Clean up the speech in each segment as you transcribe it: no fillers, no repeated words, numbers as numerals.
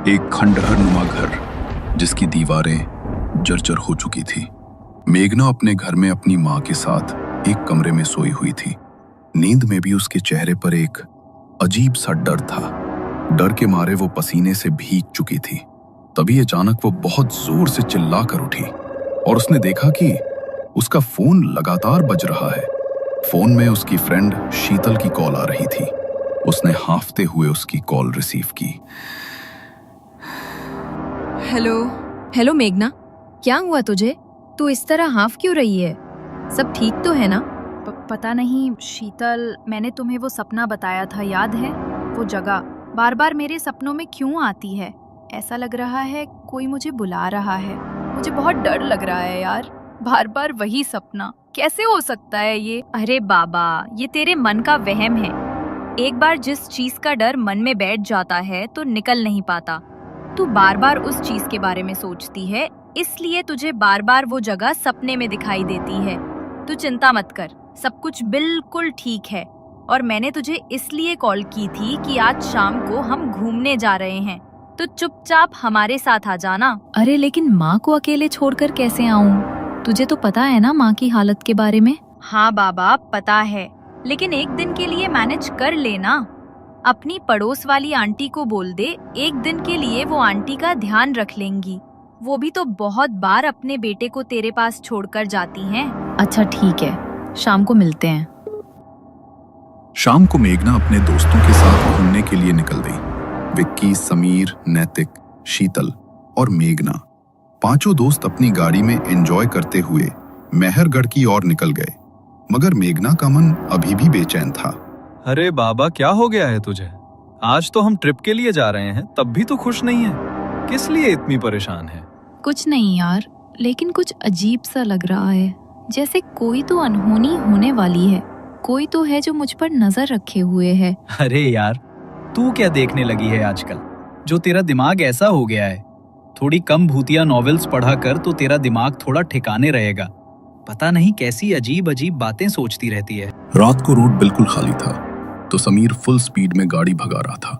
एक खंडहर नुमा घर जिसकी दीवारें जर्जर हो चुकी थी। मेघना अपने घर में अपनी माँ के साथ एक कमरे में सोई हुई थी। नींद में भी उसके चेहरे पर एक अजीब सा डर था। डर के मारे वो पसीने से भीग चुकी थी। तभी अचानक वो बहुत जोर से चिल्ला कर उठी और उसने देखा कि उसका फोन लगातार बज रहा है। फोन में उसकी फ्रेंड शीतल की कॉल आ रही थी। उसने हांफते हुए उसकी कॉल रिसीव की। हेलो मेघना, क्या हुआ तुझे? तू इस तरह हाफ क्यों रही है? सब ठीक तो है ना? पता नहीं शीतल, मैंने तुम्हें वो सपना बताया था, याद है? वो जगह बार बार मेरे सपनों में क्यों आती है? ऐसा लग रहा है कोई मुझे बुला रहा है। मुझे बहुत डर लग रहा है यार, बार बार वही सपना। कैसे हो सकता है ये? अरे बाबा, ये तेरे मन का वहम है। एक बार जिस चीज का डर मन में बैठ जाता है तो निकल नहीं पाता। तू बार बार उस चीज के बारे में सोचती है, इसलिए तुझे बार बार वो जगह सपने में दिखाई देती है। तू चिंता मत कर, सब कुछ बिल्कुल ठीक है। और मैंने तुझे इसलिए कॉल की थी कि आज शाम को हम घूमने जा रहे हैं, तो चुपचाप हमारे साथ आ जाना। अरे लेकिन माँ को अकेले छोड़कर कैसे आऊँ? तुझे तो पता है ना माँ की हालत के बारे में। हाँ बाबा, पता है, लेकिन एक दिन के लिए मैनेज कर लेना। अपनी पड़ोस वाली आंटी को बोल दे, एक दिन के लिए वो आंटी का ध्यान रख लेंगी। वो भी तो बहुत बार अपने बेटे को तेरे पास छोड़कर जाती हैं। अच्छा ठीक है, शाम को मिलते हैं। शाम को मेघना अपने दोस्तों के साथ घूमने के लिए निकल गई। विक्की, समीर, नैतिक, शीतल और मेघना पांचों दोस्त अपनी गाड़ी में एंजॉय करते हुए मेहरगढ़ की ओर निकल गए। मगर मेघना का मन अभी भी बेचैन था। अरे बाबा, क्या हो गया है तुझे? आज तो हम ट्रिप के लिए जा रहे हैं, तब भी तो खुश नहीं है। किस लिए इतनी परेशान है? कुछ नहीं यार, लेकिन कुछ अजीब सा लग रहा है, जैसे कोई तो अनहोनी होने वाली है। कोई तो है जो मुझ पर नजर रखे हुए है। अरे यार, तू क्या देखने लगी है आजकल, जो तेरा दिमाग ऐसा हो गया है? थोड़ी कम भूतिया नॉवेल्स पढ़ा कर तो तेरा दिमाग थोड़ा ठिकाने रहेगा। पता नहीं कैसी अजीब अजीब बातें सोचती रहती है। रात को रोड बिल्कुल खाली था, तो समीर फुल स्पीड में गाड़ी भगा रहा था।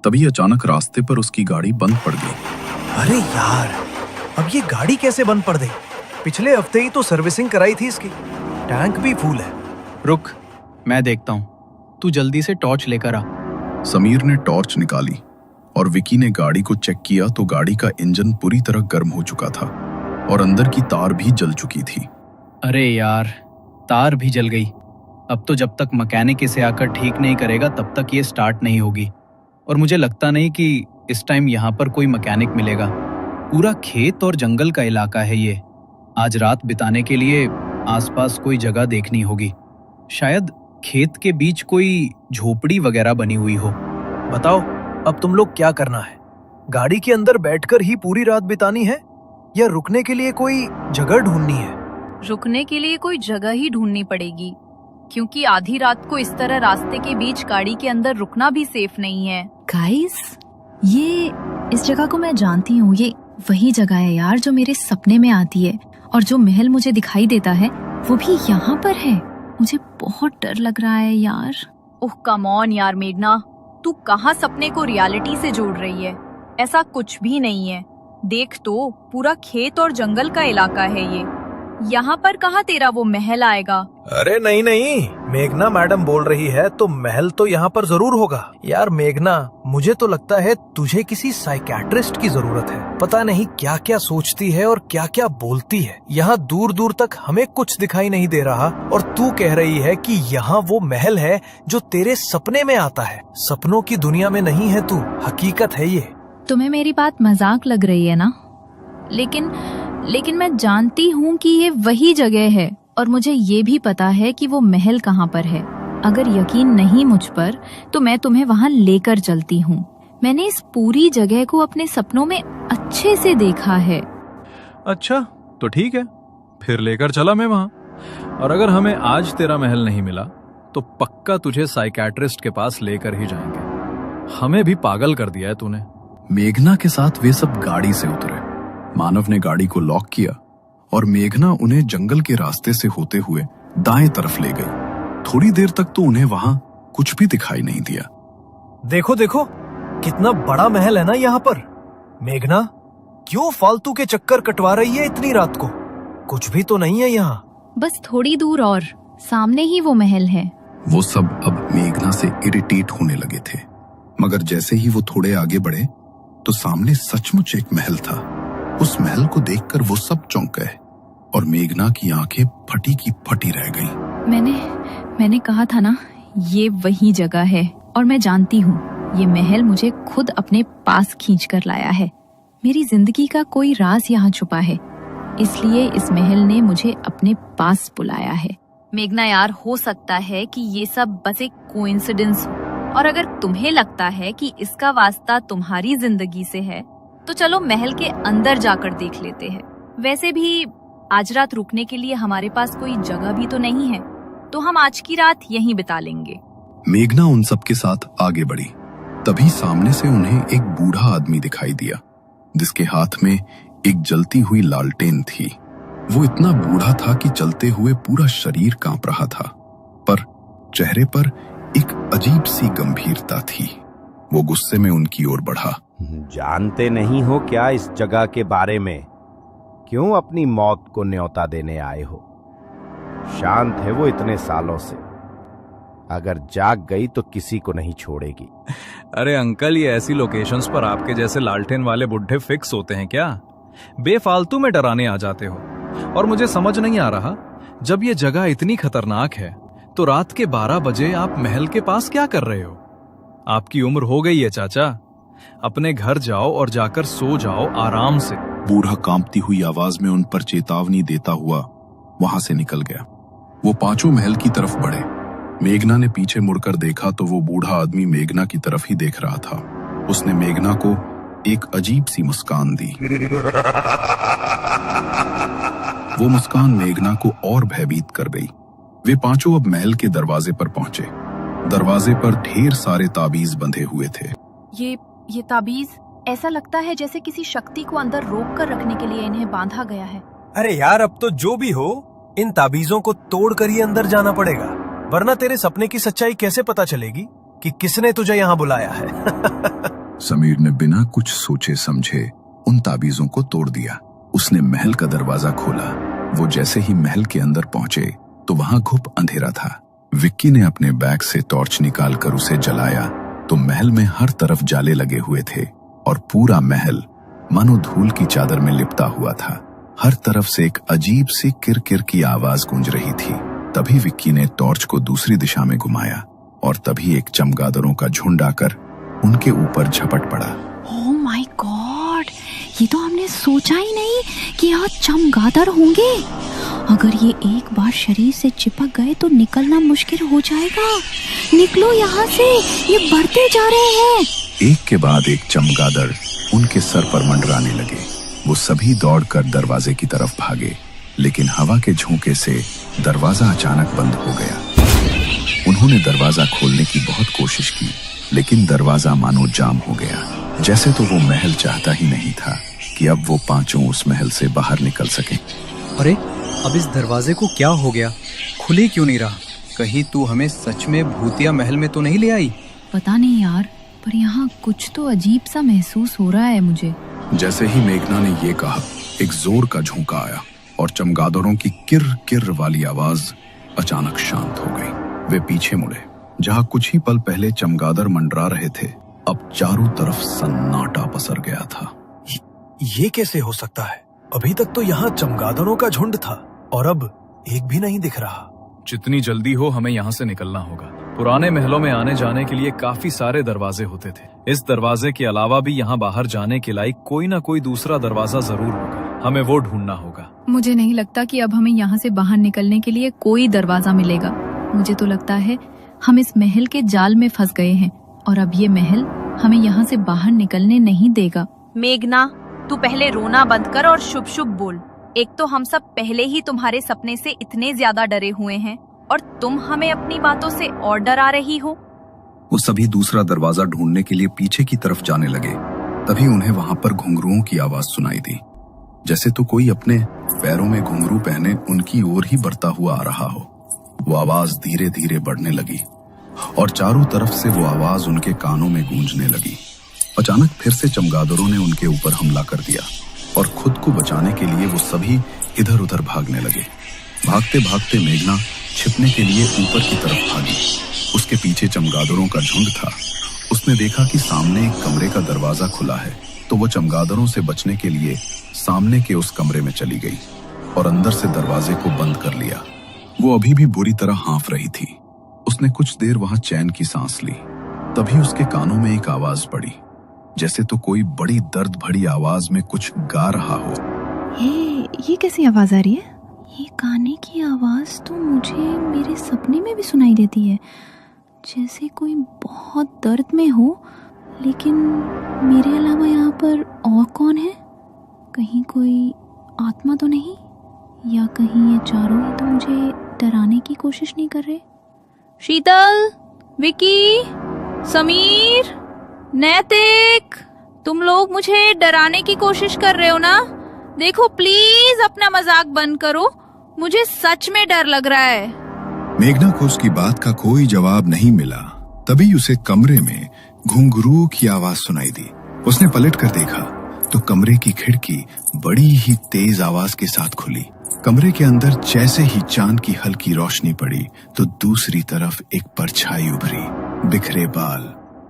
तभी अचानक रास्ते पर उसकी गाड़ी बंद पड़ गई। अरे यार, अब ये गाड़ी कैसे बंद पड़ गई? पिछले हफ्ते ही तो सर्विसिंग कराई थी इसकी, टैंक भी फुल है। रुक, मैं देखता हूँ, तू जल्दी से टॉर्च लेकर आ। समीर ने टॉर्च निकाली और विकी ने गाड़ी को चेक किया तो गाड़ी का इंजन पूरी तरह गर्म हो चुका था और अंदर की तार भी जल चुकी थी। अरे यार, तार भी जल गई। अब तो जब तक मैकेनिक इसे आकर ठीक नहीं करेगा तब तक ये स्टार्ट नहीं होगी। और मुझे लगता नहीं कि इस टाइम यहाँ पर कोई मैकेनिक मिलेगा। पूरा खेत और जंगल का इलाका है ये। आज रात बिताने के लिए आसपास कोई जगह देखनी होगी। शायद खेत के बीच कोई झोपड़ी वगैरह बनी हुई हो। बताओ, अब तुम लोग क्या करना है? गाड़ी के अंदर बैठकर ही पूरी रात बितानी है या रुकने के लिए कोई जगह ढूंढनी है? रुकने के लिए कोई जगह ही ढूंढनी पड़ेगी, क्योंकि आधी रात को इस तरह रास्ते के बीच गाड़ी के अंदर रुकना भी सेफ नहीं है। गाइस, ये इस जगह को मैं जानती हूँ। ये वही जगह है यार जो मेरे सपने में आती है, और जो महल मुझे दिखाई देता है वो भी यहाँ पर है। मुझे बहुत डर लग रहा है यार। ओह कम ऑन यार मेघना, तू कहाँ सपने को रियलिटी से जोड़ रही है? ऐसा कुछ भी नहीं है। देख तो, पूरा खेत और जंगल का इलाका है ये। यहाँ पर कहाँ तेरा वो महल आएगा? अरे नहीं नहीं, मेघना मैडम बोल रही है तो महल तो यहाँ पर जरूर होगा। यार मेघना, मुझे तो लगता है तुझे किसी साइकियाट्रिस्ट की जरूरत है। पता नहीं क्या क्या सोचती है और क्या क्या बोलती है। यहाँ दूर दूर तक हमें कुछ दिखाई नहीं दे रहा और तू कह रही है कि यहाँ वो महल है जो तेरे सपने में आता है। सपनों की दुनिया में नहीं है तू, हकीकत है ये। तुम्हें मेरी बात मजाक लग रही है ना? लेकिन मैं जानती हूँ कि ये वही जगह है, और मुझे ये भी पता है कि वो महल कहाँ पर है। अगर यकीन नहीं मुझ पर तो मैं तुम्हें वहाँ लेकर चलती हूँ। मैंने इस पूरी जगह को अपने सपनों में अच्छे से देखा है। अच्छा तो ठीक है, फिर लेकर चला मैं वहाँ। और अगर हमें आज तेरा महल नहीं मिला तो पक्का तुझे साइकियाट्रिस्ट के पास लेकर ही जाएंगे। हमें भी पागल कर दिया है तूने। मेघना के साथ वे सब गाड़ी से उतरे। मानव ने गाड़ी को लॉक किया और मेघना उन्हें जंगल के रास्ते से होते हुए दाएं तरफ ले गई। थोड़ी देर तक तो उन्हें वहां कुछ भी दिखाई नहीं दिया। देखो देखो, कितना बड़ा महल है ना यहाँ पर। मेघना, क्यों फालतू के चक्कर कटवा रही है इतनी रात को? कुछ भी तो नहीं है यहाँ। बस थोड़ी दूर और सामने ही वो महल है। वो सब अब मेघना से इरिटेट होने लगे थे, मगर जैसे ही वो थोड़े आगे बढ़े तो सामने सचमुच एक महल था। उस महल को देखकर वो सब चौंक गए और मेघना की आंखें फटी की फटी रह गईं। मैंने कहा था ना, ये वही जगह है और मैं जानती हूँ ये महल मुझे खुद अपने पास खींच कर लाया है। मेरी जिंदगी का कोई राज यहाँ छुपा है, इसलिए इस महल ने मुझे अपने पास बुलाया है। मेघना यार, हो सकता है कि ये सब बस एक कोइंसिडेंस हो, और अगर तुम्हें लगता है कि इसका वास्ता तुम्हारी जिंदगी से है तो चलो महल के अंदर जाकर देख लेते हैं। वैसे भी आज रात रुकने के लिए हमारे पास कोई जगह भी तो नहीं है, तो हम आज की रात यहीं बिता लेंगे। मेघना उन सब के साथ आगे बढ़ी। तभी सामने से उन्हें एक बूढ़ा आदमी दिखाई दिया जिसके हाथ में एक जलती हुई लालटेन थी। वो इतना बूढ़ा था कि चलते हुए पूरा शरीर कांप रहा था, पर चेहरे पर एक अजीब सी गंभीरता थी। वो गुस्से में उनकी ओर बढ़ा। जानते नहीं हो क्या इस जगह के बारे में? क्यों अपनी मौत को न्योता देने आए हो? शांत है वो इतने सालों से, अगर जाग गई तो किसी को नहीं छोड़ेगी। अरे अंकल, ये ऐसी लोकेशंस पर आपके जैसे लालटेन वाले बुढ़े फिक्स होते हैं क्या? बेफालतू में डराने आ जाते हो। और मुझे समझ नहीं आ रहा, जब ये जगह इतनी खतरनाक है तो रात के 12 बजे आप महल के पास क्या कर रहे हो? आपकी उम्र हो गई है चाचा, अपने घर जाओ और जाकर सो जाओ आराम से। बूढ़ा कांपती हुई आवाज में उन पर चेतावनी देता हुआ वहां से निकल गया। वो पांचों महल की तरफ बढ़े। मेघना ने पीछे मुड़कर देखा तो वो बूढ़ा आदमी मेघना की तरफ ही देख रहा था। उसने मेघना को एक अजीब सी मुस्कान दी। वो मुस्कान मेघना को और भयभीत कर गई। वे पांचों अब महल के दरवाजे पर पहुंचे। दरवाजे पर ढेर सारे ताबीज बंधे हुए थे। ये ताबीज ऐसा लगता है जैसे किसी शक्ति को अंदर रोक कर रखने के लिए इन्हें बांधा गया है। अरे यार, अब तो जो भी हो, इन ताबीजों को तोड़कर ही अंदर जाना पड़ेगा, वरना तेरे सपने की सच्चाई कैसे पता चलेगी कि किसने तुझे यहाँ बुलाया है। समीर ने बिना कुछ सोचे समझे उन ताबीजों को तोड़ दिया। उसने महल का दरवाजा खोला। वो जैसे ही महल के अंदर पहुंचे तो वहां घुप अंधेरा था। विक्की ने अपने बैग से टॉर्च निकालकर उसे जलाया तो महल में हर तरफ जाले लगे हुए थे और पूरा महल मानो धूल की चादर में लिपटा हुआ था। हर तरफ से एक अजीब सी किरकिर की आवाज गूंज रही थी। तभी विक्की ने टॉर्च को दूसरी दिशा में घुमाया और तभी एक चमगादड़ों का झुंड आकर उनके ऊपर झपट पड़ा। ओह माय गॉड, ये तो हमने सोचा ही नहीं कि यहाँ चमगादड़ होंगे। अगर ये एक बार शरीर से चिपक गए तो निकलना मुश्किल हो जाएगा। निकलो यहाँ से, ये बढ़ते जा रहे हैं। एक के बाद एक चमगादड़ उनके सर पर मंडराने लगे। वो सभी दौड़कर दरवाजे की तरफ भागे, लेकिन हवा के झोंके से दरवाजा अचानक बंद हो गया। उन्होंने दरवाजा खोलने की बहुत कोशिश की, लेकिन दरवाजा मानो जाम हो गया। जैसे तो वो महल चाहता ही नहीं था कि अब वो पांचों उस महल से बाहर निकल सके। अरे, अब इस दरवाजे को क्या हो गया? खुले क्यों नहीं रहा? कहीं तू हमें सच में भूतिया महल में तो नहीं ले आई? पता नहीं यार, पर यहाँ कुछ तो अजीब सा महसूस हो रहा है मुझे। जैसे ही मेघना ने ये कहा, एक जोर का झोंका आया और चमगादड़ों की किर किर वाली आवाज अचानक शांत हो गई। वे पीछे मुड़े। जहाँ कुछ ही पल पहले चमगादड़ मंडरा रहे थे, अब चारों तरफ सन्नाटा पसर गया था। ये कैसे हो सकता है? अभी तक तो यहाँ चमगादड़ों का झुंड था और अब एक भी नहीं दिख रहा। जितनी जल्दी हो हमें यहाँ से निकलना होगा। पुराने महलों में आने जाने के लिए काफी सारे दरवाजे होते थे। इस दरवाजे के अलावा भी यहाँ बाहर जाने के लायक कोई ना कोई दूसरा दरवाजा जरूर होगा। हमें वो ढूंढना होगा। मुझे नहीं लगता कि अब हमें यहाँ से बाहर निकलने के लिए कोई दरवाजा मिलेगा। मुझे तो लगता है हम इस महल के जाल में फंस गए हैं और अब ये महल हमें यहाँ से बाहर निकलने नहीं देगा। मेघना, तू पहले रोना बंद कर और शुभ शुभ बोल। एक तो हम सब पहले ही तुम्हारे सपने से इतने ज्यादा डरे हुए हैं और तुम हमें अपनी बातों से और डरा रही हो। वो सभी दूसरा दरवाजा ढूंढने के लिए पीछे की तरफ जाने लगे। तभी उन्हें वहां पर घुंघरुओं की आवाज सुनाई दी, जैसे तो कोई अपने पैरों में घुंघरू पहने उनकी ओर ही बढ़ता हुआ आ रहा हो। वो आवाज धीरे धीरे बढ़ने लगी और चारों तरफ से वो आवाज उनके कानों में गूंजने लगी। अचानक फिर से चमगादड़ों ने उनके ऊपर हमला कर दिया और खुद को बचाने के लिए वो सभी इधर उधर भागने लगे। भागते भागते मेघना छिपने के लिए ऊपर की तरफ भागी। उसके पीछे चमगादड़ों का झुंड था। उसने देखा कि सामने एक कमरे का दरवाजा खुला है, तो वो चमगादड़ों से बचने के लिए सामने के उस कमरे में चली गई और अंदर से दरवाजे को बंद कर लिया। वो अभी भी बुरी तरह हाँफ रही थी। उसने कुछ देर वहां चैन की सांस ली। तभी उसके कानों में एक आवाज पड़ी, जैसे तो कोई बड़ी दर्द भरी आवाज में कुछ गा रहा हो। ये कैसी आवाज आ रही है? ये गाने की आवाज तो मुझे मेरे सपने में भी सुनाई देती है, जैसे कोई बहुत दर्द में हो। लेकिन मेरे अलावा यहाँ पर और कौन है? कहीं कोई आत्मा तो नहीं? या कहीं ये चारों ही तो मुझे डराने की कोशिश नहीं कर रहे? शीतल, विकी, समीर, नैतिक, तुम लोग मुझे डराने की कोशिश कर रहे हो ना? देखो प्लीज अपना मजाक बंद करो, मुझे सच में डर लग रहा है। मेघना को उसकी बात का कोई जवाब नहीं मिला। तभी उसे कमरे में घुंघरू की आवाज सुनाई दी। उसने पलट कर देखा तो कमरे की खिड़की बड़ी ही तेज आवाज के साथ खुली। कमरे के अंदर जैसे ही चांद की हल्की रोशनी पड़ी तो दूसरी तरफ एक परछाई उभरी, बिखरे बाल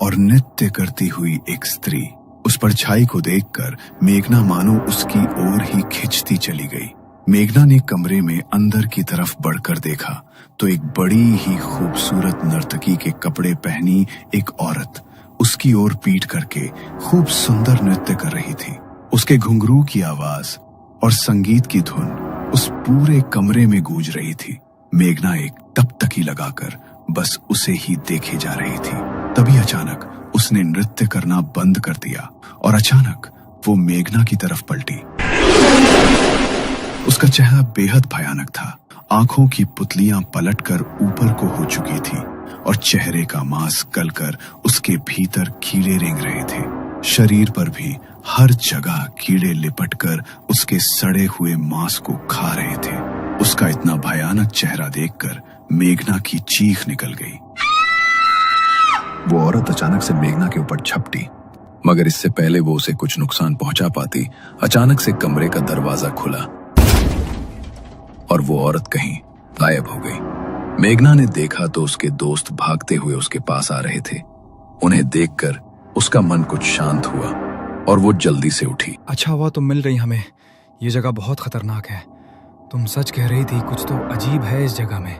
और नृत्य करती हुई एक स्त्री। उस परछाई को देखकर मेघना मानो उसकी ओर ही खिंचती चली गई। मेघना ने कमरे में अंदर की तरफ बढ़कर देखा तो एक बड़ी ही खूबसूरत नर्तकी के कपड़े पहनी एक औरत उसकी ओर पीठ करके खूब सुंदर नृत्य कर रही थी। उसके घुंघरू की आवाज और संगीत की धुन उस पूरे कमरे में गूंज रही थी। मेघना एक टकटकी लगाकर बस उसे ही देखे जा रही थी। तभी अचानक उसने नृत्य करना बंद कर दिया और अचानक वो मेघना की तरफ पलटी। उसका चेहरा बेहद भयानक था। आंखों की पुतलियां पलटकर ऊपर को हो चुकी थी और चेहरे का मांस गलकर उसके भीतर कीड़े रेंग रहे थे। शरीर पर भी हर जगह कीड़े लिपटकर उसके सड़े हुए मांस को खा रहे थे। उसका इतना भयानक चेहरा देखकर मेघना की चीख निकल गई। वो औरत अचानक से मेघना के ऊपर झपटी, मगर इससे पहले वो उसे कुछ नुकसान पहुंचा पाती, अचानक से कमरे का दरवाजा खुला और वो औरत कहीं गायब हो गई। मेघना ने देखा तो उसके दोस्त भागते हुए उसके पास आ रहे थे। उन्हें देखकर उसका मन कुछ शांत हुआ और वो जल्दी से उठी। अच्छा हुआ तुम मिल रही हमें, ये जगह बहुत खतरनाक है। तुम सच कह रही थी, कुछ तो अजीब है इस जगह में,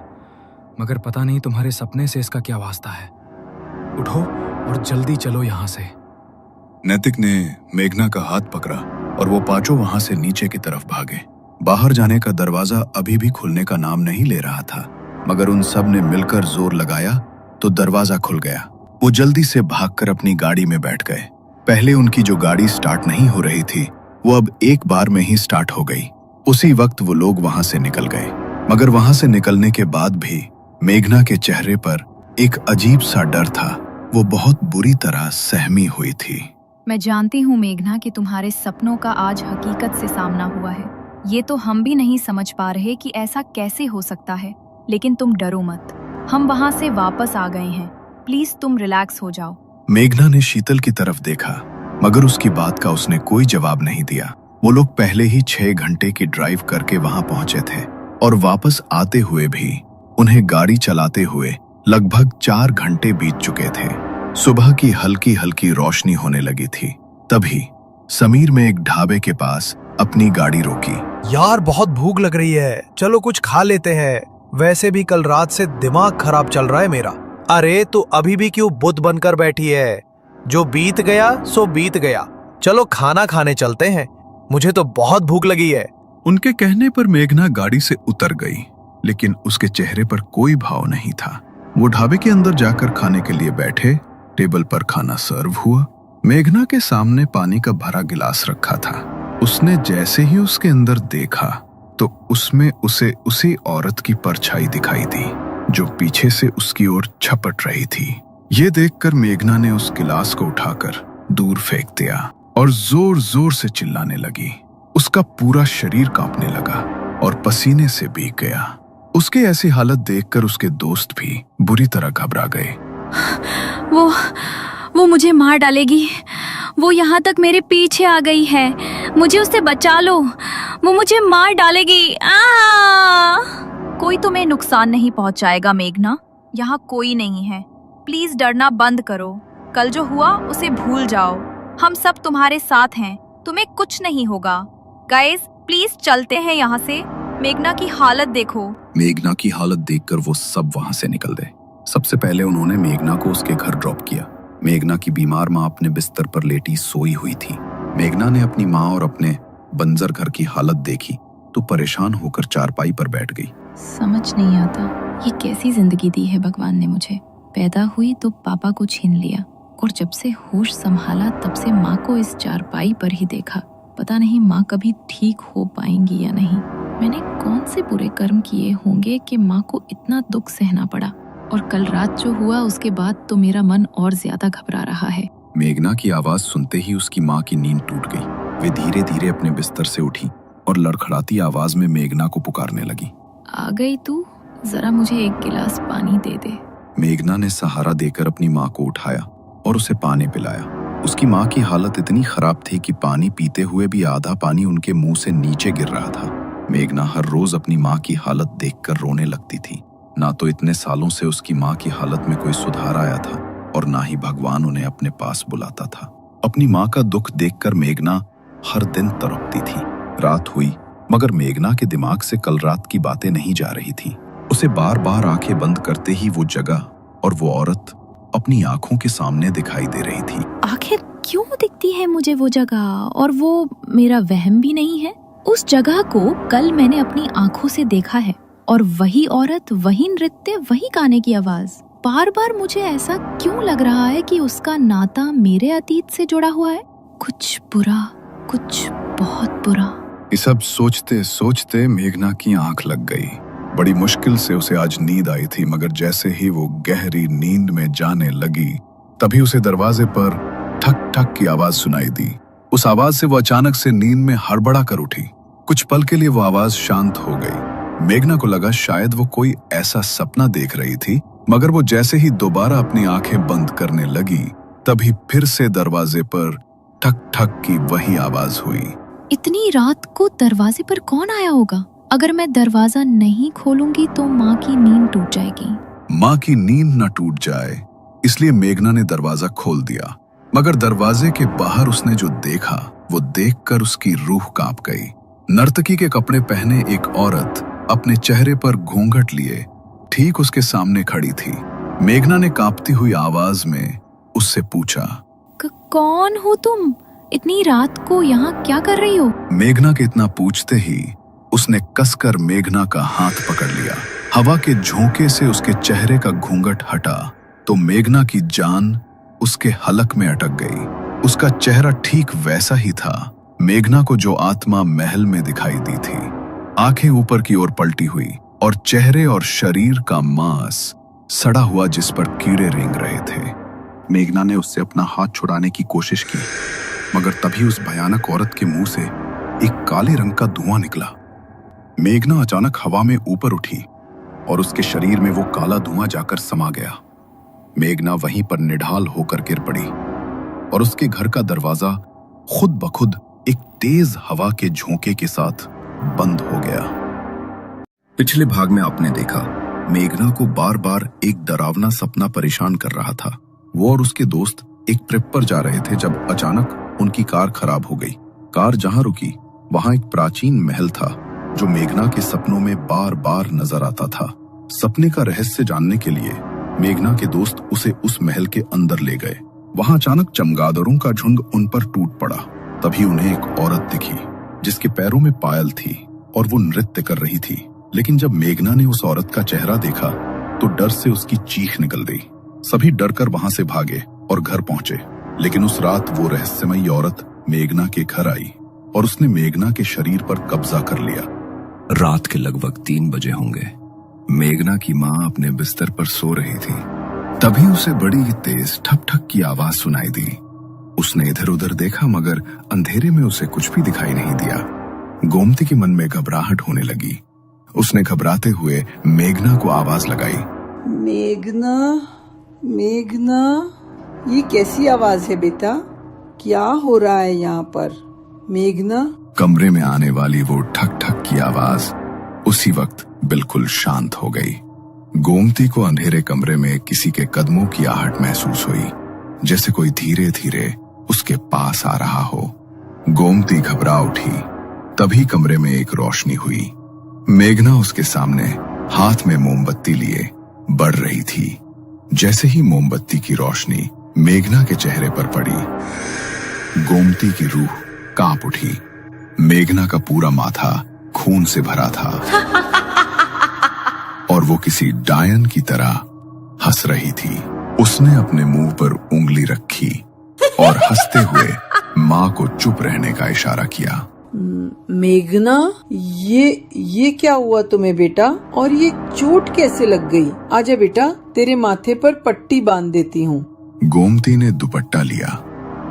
मगर पता नहीं तुम्हारे सपने से इसका क्या वास्ता है। उठो और जल्दी चलो यहाँ से। नैतिक ने मेघना का हाथ पकड़ा और वो पांचों वहां से नीचे की तरफ भागे। बाहर जाने का दरवाजा अभी भी खुलने का नाम नहीं ले रहा था, मगर उन सब ने मिलकर जोर लगाया तो दरवाजा खुल गया। वो जल्दी से भागकर अपनी गाड़ी में बैठ गए। पहले उनकी जो गाड़ी स्टार्ट नहीं हो रही थी वो अब एक बार में ही स्टार्ट हो गई। उसी वक्त वो लोग वहां से निकल गए, मगर वहां से निकलने के बाद भी मेघना के चेहरे पर एक अजीब सा डर था। वो बहुत बुरी तरह सहमी हुई थी। मैं जानती हूँ मेघना कि तुम्हारे सपनों का आज हकीकत से सामना हुआ है। ये तो हम भी नहीं समझ पा रहे कि ऐसा कैसे हो सकता है, लेकिन तुम डरो मत, हम वहाँ से वापस आ गए हैं। प्लीज तुम रिलैक्स हो जाओ। मेघना ने शीतल की तरफ देखा, मगर उसकी बात का उसने कोई जवाब नहीं दिया। वो लोग पहले ही 6 घंटे की ड्राइव करके वहां पहुंचे थे और वापस आते हुए भी उन्हें गाड़ी चलाते हुए लगभग 4 घंटे बीत चुके थे। सुबह की हल्की हल्की रोशनी होने लगी थी। तभी समीर में एक ढाबे के पास अपनी गाड़ी रोकी। यार बहुत भूख लग रही है, चलो कुछ खा लेते हैं। वैसे भी कल रात से दिमाग खराब चल रहा है मेरा। अरे तो अभी भी क्यों बुत बनकर बैठी है? जो बीत गया सो बीत गया, चलो खाना खाने चलते हैं, मुझे तो बहुत भूख लगी है। उनके कहने पर मेघना गाड़ी से उतर गई, लेकिन उसके चेहरे पर कोई भाव नहीं था। वो ढाबे के अंदर जाकर खाने के लिए बैठे। टेबल पर खाना सर्व हुआ। मेघना के सामने पानी का भरा गिलास रखा था। उसने जैसे ही उसके अंदर देखा तो उसमें उसे उसी औरत की परछाई दिखाई दी जो पीछे से उसकी ओर झपट रही थी। ये देखकर मेघना ने उस गिलास को उठाकर दूर फेंक दिया और जोर जोर से चिल्लाने लगी। उसका पूरा शरीर कांपने लगा और पसीने से भीग गया। उसकी ऐसी हालत देखकर उसके दोस्त भी बुरी तरह घबरा गए। वो मुझे मार डालेगी। वो यहाँ तक मेरे पीछे आ गई है। मुझे उससे बचा लो, वो मुझे मार डालेगी। कोई तुम्हें नुकसान नहीं पहुंचाएगा मेघना, यहाँ कोई नहीं है। प्लीज डरना बंद करो। कल जो हुआ उसे भूल जाओ। हम सब तुम्हारे साथ हैं, तुम्हें कुछ नहीं होगा। गाइस प्लीज चलते हैं यहाँ से। मेघना की हालत देखो। मेघना की हालत देखकर वो सब वहां से निकल गए। सबसे पहले उन्होंने मेघना को उसके घर ड्रॉप किया। मेघना की बीमार माँ अपने बिस्तर पर लेटी सोई हुई थी। मेघना ने अपनी माँ और अपने बंजर घर की हालत देखी तो परेशान होकर चारपाई पर बैठ गई। समझ नहीं आता ये कैसी जिंदगी दी है भगवान ने मुझे। पैदा हुई तो पापा को छीन लिया और जब से होश संभाला तब से माँ को इस चारपाई पर ही देखा। पता नहीं माँ कभी ठीक हो पाएंगी या नहीं। मैंने कौन से बुरे कर्म किए होंगे कि माँ को इतना दुख सहना पड़ा। और कल रात जो हुआ उसके बाद तो मेरा मन और ज्यादा घबरा रहा है। मेघना की आवाज सुनते ही उसकी माँ की नींद टूट गई। वे धीरे धीरे अपने बिस्तर से उठी और लड़खड़ाती आवाज में मेघना को पुकारने लगी। आ गई तू, जरा मुझे एक गिलास पानी दे दे। मेघना ने सहारा देकर अपनी माँ को उठाया और उसे पानी पिलाया। उसकी माँ की हालत इतनी खराब थी कि पानी पीते हुए भी आधा पानी उनके मुंह से नीचे गिर रहा था। मेघना हर रोज अपनी माँ की हालत देखकर रोने लगती थी। ना तो इतने सालों से उसकी माँ की हालत में कोई सुधार आया था और ना ही भगवान उन्हें अपने पास बुलाता था। अपनी माँ का दुख देखकर मेघना हर दिन तड़पती थी। रात हुई मगर मेघना के दिमाग से कल रात की बातें नहीं जा रही थी। उसे बार बार आंखें बंद करते ही वो जगह और वो औरत अपनी आंखों के सामने दिखाई दे रही थी। आखिर क्यों दिखती है मुझे वो जगह, और वो मेरा वहम भी नहीं है। उस जगह को कल मैंने अपनी आंखों से देखा है और वही औरत, वही नृत्य, वही गाने की आवाज। बार बार मुझे ऐसा क्यों लग रहा है कि उसका नाता मेरे अतीत से जुड़ा हुआ है। कुछ बुरा, कुछ बहुत बुरा। ये सब सोचते सोचते मेघना की आंख लग गई। बड़ी मुश्किल से उसे आज नींद आई थी मगर जैसे ही वो गहरी नींद में जाने लगी तभी उसे दरवाजे पर ठक ठक की आवाज सुनाई दी। उस आवाज से वो अचानक से नींद में हड़बड़ा कर उठी। कुछ पल के लिए वो आवाज शांत हो गई। मेघना को लगा शायद वो कोई ऐसा सपना देख रही थी, मगर वो जैसे ही दोबारा अपनी आंखें बंद करने लगी तभी फिर से दरवाजे पर ठक ठक की वही आवाज हुई। इतनी रात को दरवाजे पर कौन आया होगा? अगर मैं दरवाजा नहीं खोलूंगी तो माँ की नींद टूट जाएगी। माँ की नींद न टूट जाए इसलिए मेघना ने दरवाजा खोल दिया, मगर दरवाजे के बाहर उसने जो देखा वो देखकर उसकी रूह कांप गई। नर्तकी के कपड़े पहने एक औरत अपने चेहरे पर घूंघट लिए ठीक उसके सामने खड़ी थी। मेघना ने कांपती हुई आवाज में उससे पूछा, कौन हो तुम? इतनी रात को यहाँ क्या कर रही हो? मेघना के इतना पूछते ही उसने कसकर मेघना का हाथ पकड़ लिया। हवा के झोंके से उसके चेहरे का घूंघट हटा तो मेघना की जान उसके हलक में अटक गई। उसका चेहरा ठीक वैसा ही था मेघना को जो आत्मा महल में दिखाई दी थी। आंखें ऊपर की ओर पलटी हुई और चेहरे और शरीर का मांस सड़ा हुआ जिस पर कीड़े रेंग रहे थे। मेघना ने उससे अपना हाथ छुड़ाने की कोशिश की मगर तभी उस भयानक औरत के मुंह से एक काले रंग का धुआं निकला। मेघना अचानक हवा में ऊपर उठी और उसके शरीर में वो काला धुआं जाकर समा गया। मेघना वहीं पर निढाल होकर गिर पड़ी और उसके घर का दरवाजा खुद ब खुद एक तेज हवा के झोंके के साथ बंद हो गया। पिछले भाग में आपने देखा मेघना को बार बार एक डरावना सपना परेशान कर रहा था। वो और उसके दोस्त एक ट्रिप पर जा रहे थे जब अचानक उनकी कार खराब हो गई। कार जहां रुकी वहां एक प्राचीन महल था जो मेघना के सपनों में बार बार नजर आता था। सपने का रहस्य जानने के लिए मेघना के दोस्त उसे उस महल के अंदर ले गए। वहां अचानक चमगादड़ों का झुंड उन पर टूट पड़ा। तभी उन्हें एक औरत दिखी जिसके पैरों में पायल थी और वो नृत्य कर रही थी। लेकिन जब मेघना ने उस औरत का चेहरा देखा तो डर से उसकी चीख निकल गई। सभी डरकर वहां से भागे और घर पहुंचे। लेकिन उस रात वो रहस्यमयी औरत मेघना के घर आई और उसने मेघना के शरीर पर कब्जा कर लिया। रात के लगभग 3 बजे होंगे। मेघना की माँ अपने बिस्तर पर सो रही थी। तभी उसे बड़ी तेज ठक ठक की आवाज सुनाई दी। उसने इधर उधर देखा मगर अंधेरे में उसे कुछ भी दिखाई नहीं दिया। गोमती के मन में घबराहट होने लगी। उसने घबराते हुए मेघना को आवाज लगाई, मेघना, मेघना, ये कैसी आवाज है बेटा? क्या हो रहा है यहाँ पर? मेघना? कमरे में आने वाली वो ठक ठक की आवाज उसी वक्त बिल्कुल शांत हो गई। गोमती को अंधेरे कमरे में किसी के कदमों की आहट महसूस हुई, जैसे कोई धीरे धीरे उसके पास आ रहा हो। गोमती घबरा उठी। तभी कमरे में एक रोशनी हुई। मेघना उसके सामने हाथ में मोमबत्ती लिए बढ़ रही थी। जैसे ही मोमबत्ती की रोशनी मेघना के चेहरे पर पड़ी, गोमती की रूह कांप उठी। मेघना का पूरा माथा खून से भरा था और वो किसी डायन की तरह हंस रही थी। उसने अपने मुंह पर उंगली रखी और हंसते हुए माँ को चुप रहने का इशारा किया। मेघना, ये क्या हुआ तुम्हें बेटा? और ये चोट कैसे लग गई? आजा बेटा, तेरे माथे पर पट्टी बांध देती हूँ। गोमती ने दुपट्टा लिया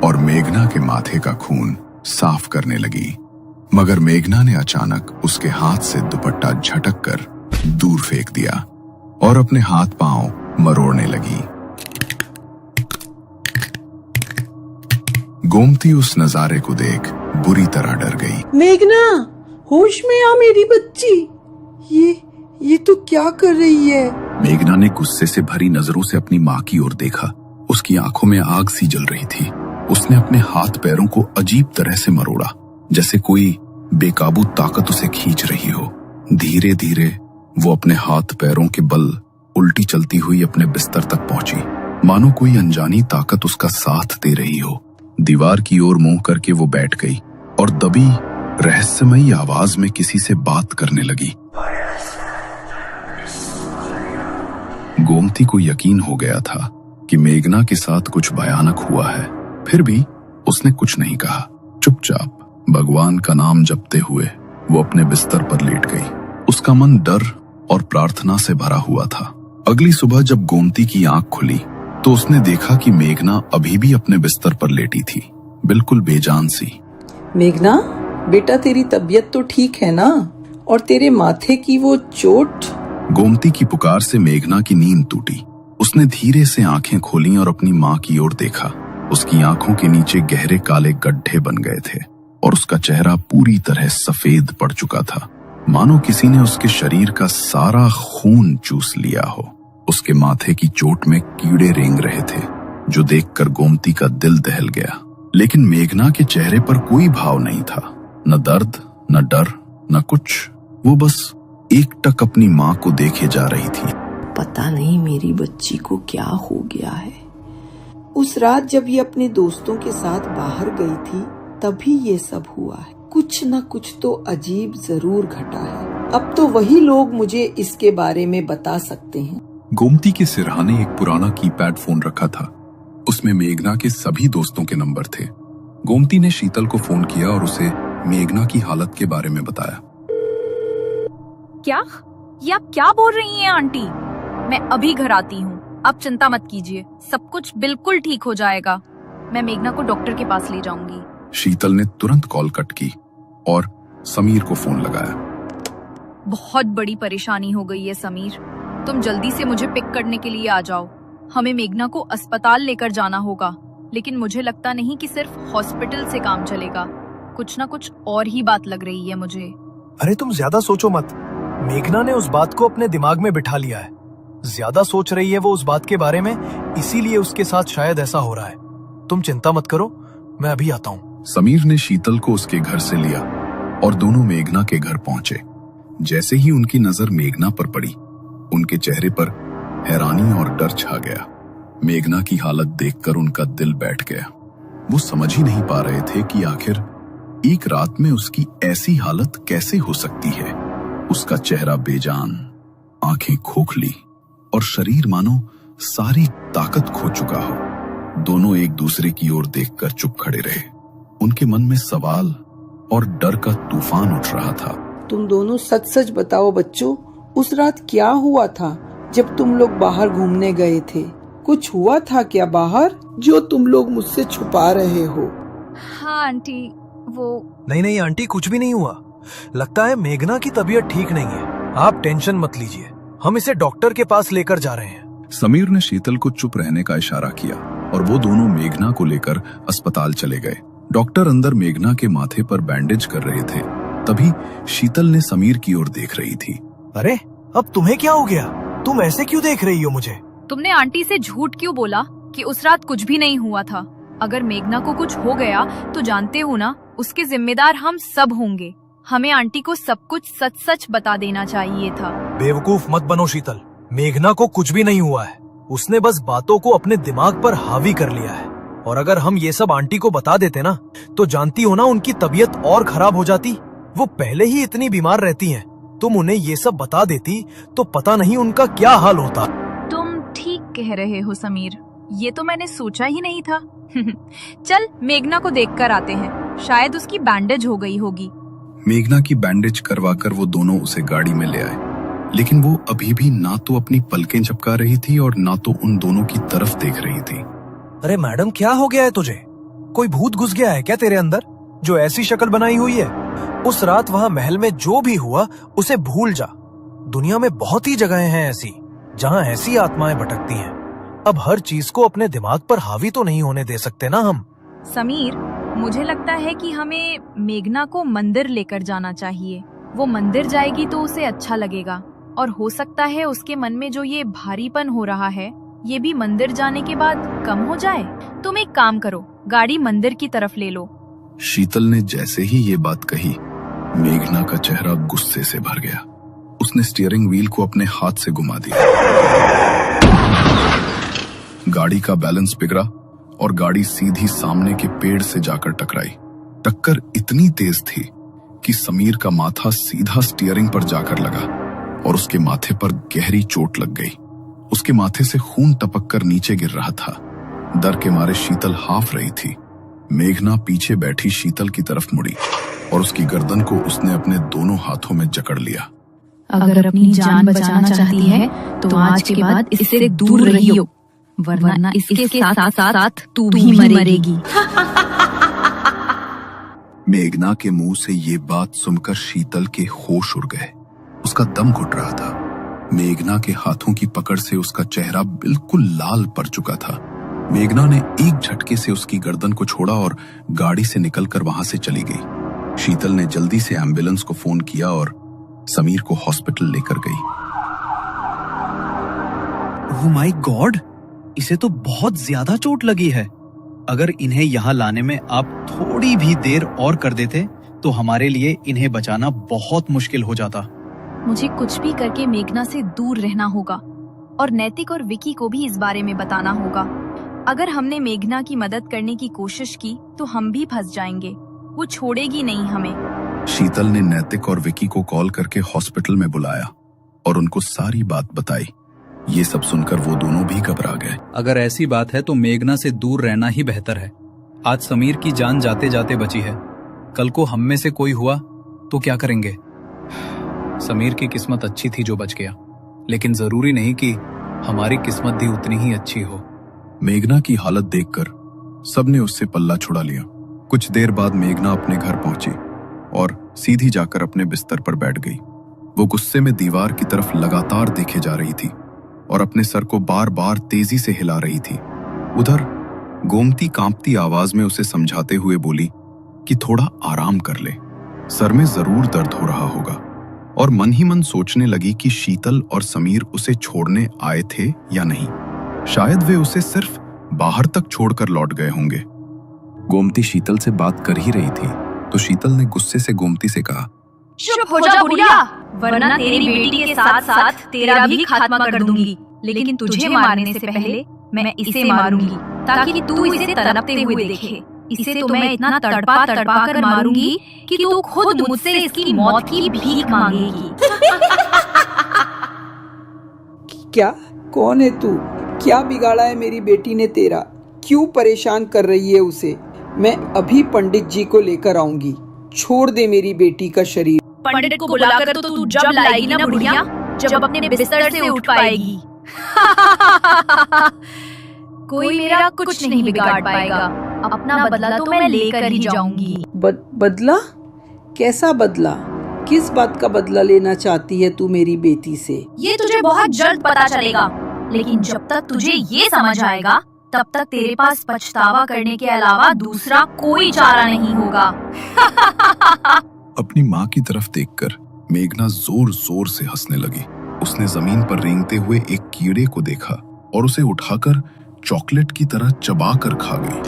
और मेघना के माथे का खून साफ करने लगी, मगर मेघना ने अचानक उसके हाथ से दुपट्टा झटक कर दूर फेंक दिया और अपने हाथ पांव मरोड़ने लगी। गोमती उस नजारे को देख बुरी तरह डर गई। मेघना, होश में आ मेरी बच्ची। ये तो क्या कर रही है? मेघना ने गुस्से से भरी नजरों से अपनी माँ की ओर देखा। उसकी आंखों में आग सी जल रही थी। उसने अपने हाथ पैरों को अजीब तरह से मरोड़ा, जैसे कोई बेकाबू ताकत उसे खींच रही हो। धीरे धीरे वो अपने हाथ पैरों के बल उल्टी चलती हुई अपने बिस्तर तक पहुंची, मानो कोई अनजानी ताकत उसका साथ दे रही हो। दीवार की ओर मुंह करके वो बैठ गई और दबी रहस्यमयी आवाज में किसी से बात करने लगी। गोमती को यकीन हो गया था कि मेघना के साथ कुछ भयानक हुआ है, फिर भी उसने कुछ नहीं कहा। चुपचाप भगवान का नाम जपते हुए वो अपने बिस्तर पर लेट गई। उसका मन डर और प्रार्थना से भरा हुआ था। अगली सुबह जब गोमती की आंख खुली तो उसने देखा कि मेघना अभी भी अपने बिस्तर पर लेटी थी, बिल्कुल बेजान सी। मेघना बेटा, तेरी तबीयत तो ठीक है ना? और तेरे माथे की वो चोट? गोमती की पुकार से मेघना की नींद टूटी। उसने धीरे से आंखें खोली और अपनी माँ की ओर देखा। उसकी आंखों के नीचे गहरे काले गड्ढे बन गए थे और उसका चेहरा पूरी तरह सफेद पड़ चुका था, मानो किसी ने उसके शरीर का सारा खून चूस लिया हो। उसके माथे की चोट में कीड़े रेंग रहे थे, जो देखकर गोमती का दिल दहल गया। लेकिन मेघना के चेहरे पर कोई भाव नहीं था, न दर्द, न डर, न कुछ। वो बस एकटक अपनी माँ को देखे जा रही थी। पता नहीं मेरी बच्ची को क्या हो गया है। उस रात जब ये अपने दोस्तों के साथ बाहर गई थी, तभी ये सब हुआ है। कुछ न कुछ तो अजीब जरूर घटा है। अब तो वही लोग मुझे इसके बारे में बता सकते हैं। गोमती के सिरहाने एक पुराना कीपैड फोन रखा था। उसमें मेघना के सभी दोस्तों के नंबर थे। गोमती ने शीतल को फोन किया और उसे मेघना की हालत के बारे में बताया। क्या? ये आप क्या बोल रही हैं आंटी? मैं अभी घर आती हूँ, आप चिंता मत कीजिए, सब कुछ बिल्कुल ठीक हो जाएगा। मैं मेघना को डॉक्टर के पास ले जाऊंगी। शीतल ने तुरंत कॉल कट की और समीर को फोन लगाया। बहुत बड़ी परेशानी हो गई है समीर, तुम जल्दी से मुझे पिक करने के लिए आ जाओ। हमें मेघना को अस्पताल लेकर जाना होगा, लेकिन मुझे लगता नहीं कि सिर्फ हॉस्पिटल से काम चलेगा। कुछ ना कुछ और ही बात लग रही है मुझे। अरे तुम ज्यादा सोचो मत। मेघना ने उस बात को अपने दिमाग में बिठा लिया है। ज्यादा सोच रही है वो उस बात के बारे में, इसीलिए उसके साथ शायद ऐसा हो रहा है। तुम चिंता मत करो, मैं अभी आता हूँ। समीर ने शीतल को उसके घर से लिया और दोनों मेघना के घर पहुंचे। जैसे ही उनकी नजर मेघना पर पड़ी, उनके चेहरे पर हैरानी और डर छा गया। मेघना की हालत देखकर उनका दिल बैठ गया। वो समझ ही नहीं पा रहे थे कि आखिर एक रात में उसकी ऐसी हालत कैसे हो सकती है। उसका चेहरा बेजान, आंखें खोखली और शरीर मानो सारी ताकत खो चुका हो। दोनों एक दूसरे की ओर देखकर चुप खड़े रहे। उनके मन में सवाल और डर का तूफान उठ रहा था। तुम दोनों सच सच बताओ बच्चों, उस रात क्या हुआ था जब तुम लोग बाहर घूमने गए थे? कुछ हुआ था क्या बाहर जो तुम लोग मुझसे छुपा रहे हो? हाँ आंटी, वो नहीं आंटी, कुछ भी नहीं हुआ। लगता है मेघना की तबीयत ठीक नहीं है। आप टेंशन मत लीजिए, हम इसे डॉक्टर के पास लेकर जा रहे हैं। समीर ने शीतल को चुप रहने का इशारा किया और वो दोनों मेघना को लेकर अस्पताल चले गए। डॉक्टर अंदर मेघना के माथे पर बैंडेज कर रहे थे, तभी शीतल ने समीर की ओर देख रही थी। अरे अब तुम्हें क्या हो गया? तुम ऐसे क्यों देख रही हो मुझे? तुमने आंटी से झूठ क्यों बोला कि उस रात कुछ भी नहीं हुआ था? अगर मेघना को कुछ हो गया तो जानते हो ना, उसके जिम्मेदार हम सब होंगे। हमें आंटी को सब कुछ सच सच बता देना चाहिए था। बेवकूफ मत बनो शीतल, मेघना को कुछ भी नहीं हुआ है। उसने बस बातों को अपने दिमाग पर हावी कर लिया है। और अगर हम ये सब आंटी को बता देते ना, तो जानती हो ना, उनकी तबीयत और खराब हो जाती। वो पहले ही इतनी बीमार रहती हैं। तुम उन्हें ये सब बता देती तो पता नहीं उनका क्या हाल होता। तुम ठीक कह रहे हो समीर, ये तो मैंने सोचा ही नहीं था। चल मेघना को देखकर आते हैं, शायद उसकी बैंडेज हो गई होगी। मेघना की बैंडेज करवाकर वो दोनों उसे गाड़ी में ले आए, लेकिन वो अभी भी ना तो अपनी पलकें झपका रही थी और ना तो उन दोनों की तरफ देख रही थी। अरे मैडम, क्या हो गया है तुझे? कोई भूत घुस गया है क्या तेरे अंदर, जो ऐसी शक्ल बनाई हुई है? उस रात वहाँ महल में जो भी हुआ उसे भूल जा। दुनिया में बहुत ही जगहें हैं ऐसी जहाँ ऐसी आत्माएं भटकती हैं। अब हर चीज को अपने दिमाग पर हावी तो नहीं होने दे सकते ना हम। समीर, मुझे लगता है कि हमें मेघना को मंदिर लेकर जाना चाहिए। वो मंदिर जाएगी तो उसे अच्छा लगेगा, और हो सकता है उसके मन में जो ये भारीपन हो रहा है ये भी मंदिर जाने के बाद कम हो जाए। तुम एक काम करो, गाड़ी मंदिर की तरफ ले लो। शीतल ने जैसे ही ये बात कही, मेघना का चेहरा गुस्से से भर गया। उसने स्टीयरिंग व्हील को अपने हाथ से घुमा दिया। गाड़ी का बैलेंस बिगड़ा और गाड़ी सीधी सामने के पेड़ से जाकर टकराई। टक्कर इतनी तेज थी कि समीर का माथा सीधा स्टीयरिंग पर जाकर लगा और उसके माथे पर गहरी चोट लग गई। उसके माथे से खून टपक कर नीचे गिर रहा था। डर के मारे शीतल हाफ रही थी। मेघना पीछे बैठी शीतल की तरफ मुड़ी और उसकी गर्दन को उसने अपने दोनों हाथों में जकड़ लिया। अगर अपनी जान बचाना चाहती है तो आज के बाद इससे दूर रहियो, वरना इसके साथ साथ तू भी मरेगी। मेघना के मुंह से ये बात सुनकर शीतल के होश उड़ गए। उसका दम घुट रहा था। मेघना के हाथों की पकड़ से उसका चेहरा बिल्कुल लाल पड़ चुका था। मेघना ने एक झटके से उसकी गर्दन को छोड़ा और गाड़ी से निकलकर वहां से चली गई। शीतल ने जल्दी से एम्बुलेंस को फोन किया और समीर को हॉस्पिटल लेकर गई। ओह माय गॉड, इसे तो बहुत ज्यादा चोट लगी है। अगर इन्हें यहाँ लाने में आप थोड़ी भी देर और कर देते तो हमारे लिए इन्हें बचाना बहुत मुश्किल हो जाता। मुझे कुछ भी करके मेघना से दूर रहना होगा, और नैतिक और विकी को भी इस बारे में बताना होगा। अगर हमने मेघना की मदद करने की कोशिश की तो हम भी फंस जाएंगे। वो छोड़ेगी नहीं हमें। शीतल ने नैतिक और विकी को कॉल करके हॉस्पिटल में बुलाया और उनको सारी बात बताई। ये सब सुनकर वो दोनों भी घबरा गए। अगर ऐसी बात है तो मेघना से दूर रहना ही बेहतर है। आज समीर की जान जाते जाते बची है, कल को हम में से कोई हुआ तो क्या करेंगे? समीर की किस्मत अच्छी थी जो बच गया, लेकिन जरूरी नहीं कि हमारी किस्मत भी उतनी ही अच्छी हो। मेघना की हालत देखकर सबने उससे पल्ला छुड़ा लिया। कुछ देर बाद मेघना अपने घर पहुंची और सीधी जाकर अपने बिस्तर पर बैठ गई। वो गुस्से में दीवार की तरफ लगातार देखे जा रही थी और अपने सर को बार बार तेजी से हिला रही थी। उधर गोमती कांपती आवाज में उसे समझाते हुए बोली कि थोड़ा आराम कर ले, सर में जरूर दर्द हो रहा होगा। और मन ही मन सोचने लगी कि शीतल और समीर उसे छोड़ने आए थे या नहीं। शायद वे उसे सिर्फ बाहर तक छोड़कर लौट गए होंगे। गोमती शीतल से बात कर ही रही थी तो शीतल ने गुस्से से गोमती से कहा, चुप हो जा बुढ़िया, वरना तेरी बेटी के साथ साथ तेरा भी खात्मा कर दूंगी। लेकिन तुझे मारने से पहले मैं इसे मारूंगी ताकि तू इसे तड़पते हुए देखे। इसे तो मैं इतना तड़पा तड़पा कर मारूंगी कि तू खुद मुझसे इसकी मौत की भीख मांगेगी। क्या? कौन है तू? क्या बिगाड़ा है मेरी बेटी ने तेरा? क्यों परेशान कर रही है उसे? मैं अभी पंडित जी को लेकर आऊंगी। छोड़ दे मेरी बेटी का शरीर। पंडित को बुलाकर तो तू जब लाएगी ना बुढ़िया, जब अपने बिस्तर से उठ पाएगी। कोई मेरा कुछ नहीं बिगाड़ पाएगा। अपना बदला तो मैं लेकर ही जाऊंगी। बदला? कैसा बदला? किस बात का बदला लेना चाहती है तू मेरी बेटी से? ये तुझे बहुत जल्द पता चलेगा, लेकिन जब तक तुझे ये समझ आएगा तब तक तेरे पास पछतावा करने के अलावा दूसरा कोई चारा नहीं होगा। अपनी माँ की तरफ देखकर मेघना जोर जोर से हंसने लगी। उसने जमीन पर रेंगते हुए एक कीड़े को देखा और उसे उठाकर चॉकलेट की तरह चबाकर खा गई।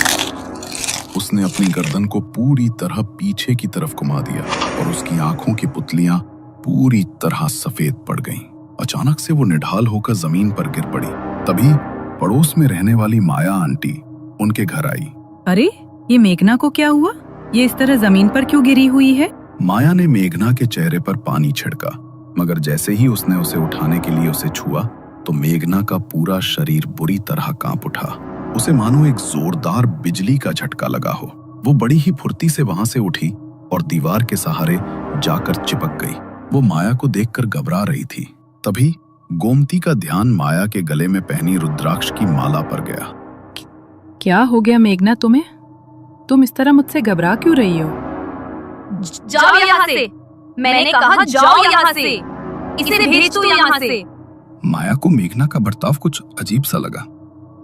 उसने अपनी गर्दन को पूरी तरह पीछे की तरफ घुमा दिया और उसकी आंखों की पुतलियां पूरी तरह सफेद पड़ गईं। अचानक से वो निढाल होकर जमीन पर गिर पड़ी। तभी पड़ोस में रहने वाली माया आंटी उनके घर आई। अरे, ये मेघना को क्या हुआ? ये इस तरह जमीन पर क्यों गिरी हुई है? माया ने मेघना के चेहरे पर पानी छिड़का, मगर जैसे ही उसने उसे उठाने के लिए उसे छुआ तो मेघना का पूरा शरीर बुरी तरह कांप उठा। उसे मानो एक जोरदार बिजली का झटका लगा हो। वो बड़ी ही फुर्ती से वहां से उठी और दीवार के सहारे जाकर चिपक गई। वो माया को देखकर घबरा रही थी। तभी गोमती का ध्यान माया के गले में पहनी रुद्राक्ष की माला पर गया। क्या हो गया मेघना तुम्हें? तुम इस तरह मुझसे घबरा क्यों रही हो? जाओ यहाँ से। मैंने कहा जाओ यहाँ से। इसे भेज दो यहाँ से। माया को मेघना का बर्ताव कुछ अजीब सा लगा।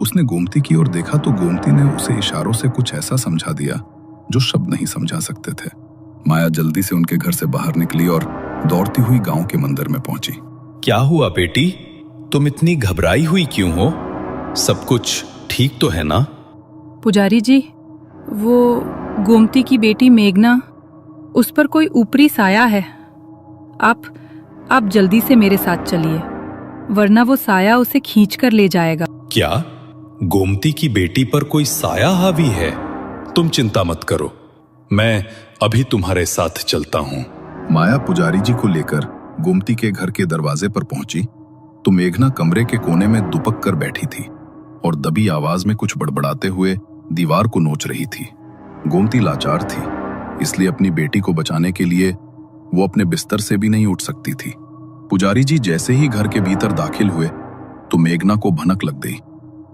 उसने गोमती की ओर देखा तो गोमती ने उसे इशारों से कुछ ऐसा समझा दिया जो शब्द नहीं समझा सकते थे। माया जल्दी से उनके घर से बाहर निकली और दौड़ती हुई गांव के मंदिर में पहुंची। क्या हुआ बेटी? तुम इतनी घबराई हुई क्यों हो? सब कुछ ठीक तो है ना? पुजारी जी, वो गोमती की बेटी मेघना, उस पर कोई ऊपरी साया है। आप जल्दी से मेरे साथ चलिए, वरना वो साया उसे खींच कर ले जाएगा। क्या गोमती की बेटी पर कोई साया हावी है? तुम चिंता मत करो, मैं अभी तुम्हारे साथ चलता हूँ। माया पुजारी जी को लेकर गोमती के घर के दरवाजे पर पहुंची तो मेघना कमरे के कोने में दुपक कर बैठी थी और दबी आवाज में कुछ बड़बड़ाते हुए दीवार को नोच रही थी। गोमती लाचार थी, इसलिए अपनी बेटी को बचाने के लिए वो अपने बिस्तर से भी नहीं उठ सकती थी। पुजारी जी जैसे ही घर के भीतर दाखिल हुए तो मेघना को भनक लग गई।